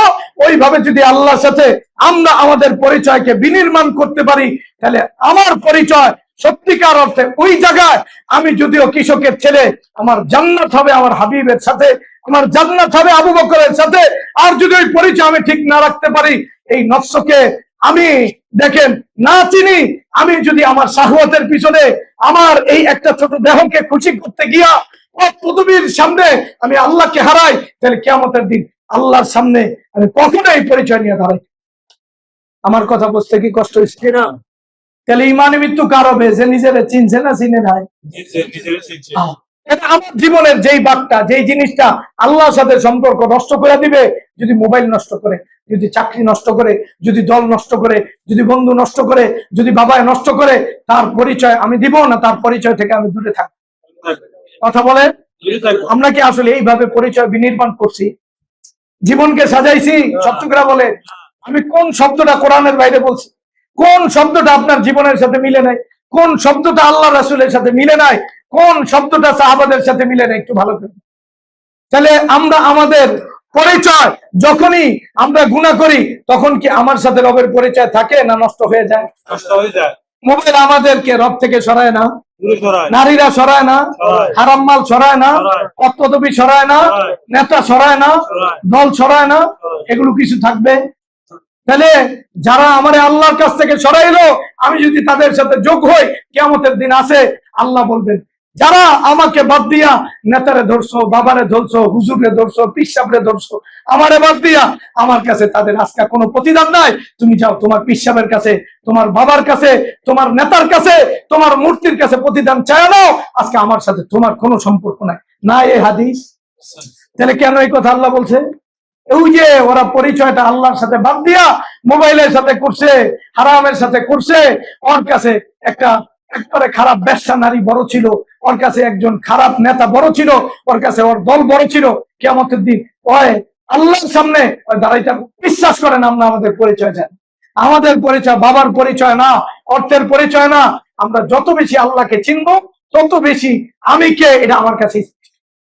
ওইভাবে যদি আল্লাহর সাথে আমরা আমাদের পরিচয়কে বিনির্মাণ করতে পারি, তাহলে আমার পরিচয় সত্যিকার অর্থে ওই জায়গায়, আমি যদিও কৃষকের ছেলে, আমার জান্নাত হবে আমার হাবিবের সাথে, আমার জান্নাত হবে আবু বকরের সাথে। আর যদি ওই পরিচয় আমি ঠিক না রাখতে পারি, এই নফসকে আমি দেখেন না চিনি, আমি যদি আমার শাহওয়াতের পিছনে আমার এই একটা ছোট দেহকে খুশি করতে গিয়া পদবীর সামনে আমি আল্লাহকে হারাই, তাহলে কিয়ামতের দিন আল্লাহর সামনে আমি কখনোই পরিচয় নিয়ে দাঁড়াই। আমার কথা বুঝতে কি কষ্ট হচ্ছে না? তাহলে ইমানে মৃত্যু কার হবে? যে নিজেরা চিনছে না চিনে নাই। এটা আমার জীবনের যেই বার্তা, যেই জিনিসটা আল্লাহর সাথে সম্পর্ক নষ্ট করে দিবে, যদি মোবাইল নষ্ট করে, যদি চাকরি নষ্ট করে, যদি দল নষ্ট করে, যদি বন্ধু নষ্ট করে, যদি বাবায় নষ্ট করে, তার পরিচয় আমি দিব না, তার পরিচয় থেকে আমি দূরে থাকবো। কথা বলে, আমরা কি আসলে এইভাবে পরিচয় বিনির্মাণ করছি? জীবনকে সাজাইছি? শতকরা বলে আমি কোন শব্দটা কোরআনের বাইরে বলছি, কোন শব্দটা আপনার জীবনের সাথে মিলে নাই, কোন শব্দটা আল্লাহ রাসূলের সাথে মিলে নাই, কোন শব্দটা সাহাবাদের সাথে মিলে নাই, একটু ভালো করে। তাহলে আমরা আমাদের পরিচয় যখনই আমরা গুনাহ করি, তখন কি আমার সাথে রবের পরিচয় থাকে না নষ্ট হয়ে যায়? নষ্ট হয়ে যায়। মোবাইল আমাদেরকে রব থেকে সরায় না, নারীরা সরায় না, হারাম মাল সরায় না, পদবি সরায় না, নেতা সরায় না, দল সরায় না, এগুলো কিছু থাকবে? তাহলে যারা আমার আল্লাহর কাছ থেকে সরাইলো, আমি যদি তাদের সাথে যোগ হই, কিয়ামতের দিন আছে আল্লাহ বলবেন, যারা আমাকে বাদ দিয়া নেতারে ধরছো, বাবারে ধরছো, হুজুরে ধরছো, পিসাবরে ধরছো, আমারে বাদ দিয়া, আমার কাছে তাদের আজকে কোনো প্রতিদান নাই। তুমি যাও তোমার পিসাবের কাছে, তোমার বাবার কাছে, তোমার নেতার কাছে, তোমার মূর্তির কাছে প্রতিদান চায় নাও, আজকে আমার সাথে তোমার কোনো সম্পর্ক নাই। না এই হাদিস? তাহলে কেন এই কথা আল্লাহ বলছে? ওই যে ওরা পরিচয়টা আল্লাহর সাথে বাদ দিয়া মোবাইলের সাথে করছে, হারামের সাথে করছে। ওর কাছে একটা একবারে খারাপ ব্যবসা নারী বড় ছিল, ওর কাছে একজন খারাপ নেতা বড় ছিল, ওর কাছে ওর দল বড় ছিল। কিয়ামতের দিন ওই আল্লাহর সামনে দাঁড়াইতে বিশ্বাস করেন আমরা আমাদের পরিচয় জানি। আমাদের পরিচয় বাবার পরিচয় না, অর্থের পরিচয় না। আমরা যত বেশি আল্লাহকে চিনবো, তত বেশি আমি কে এটা আমার কাছে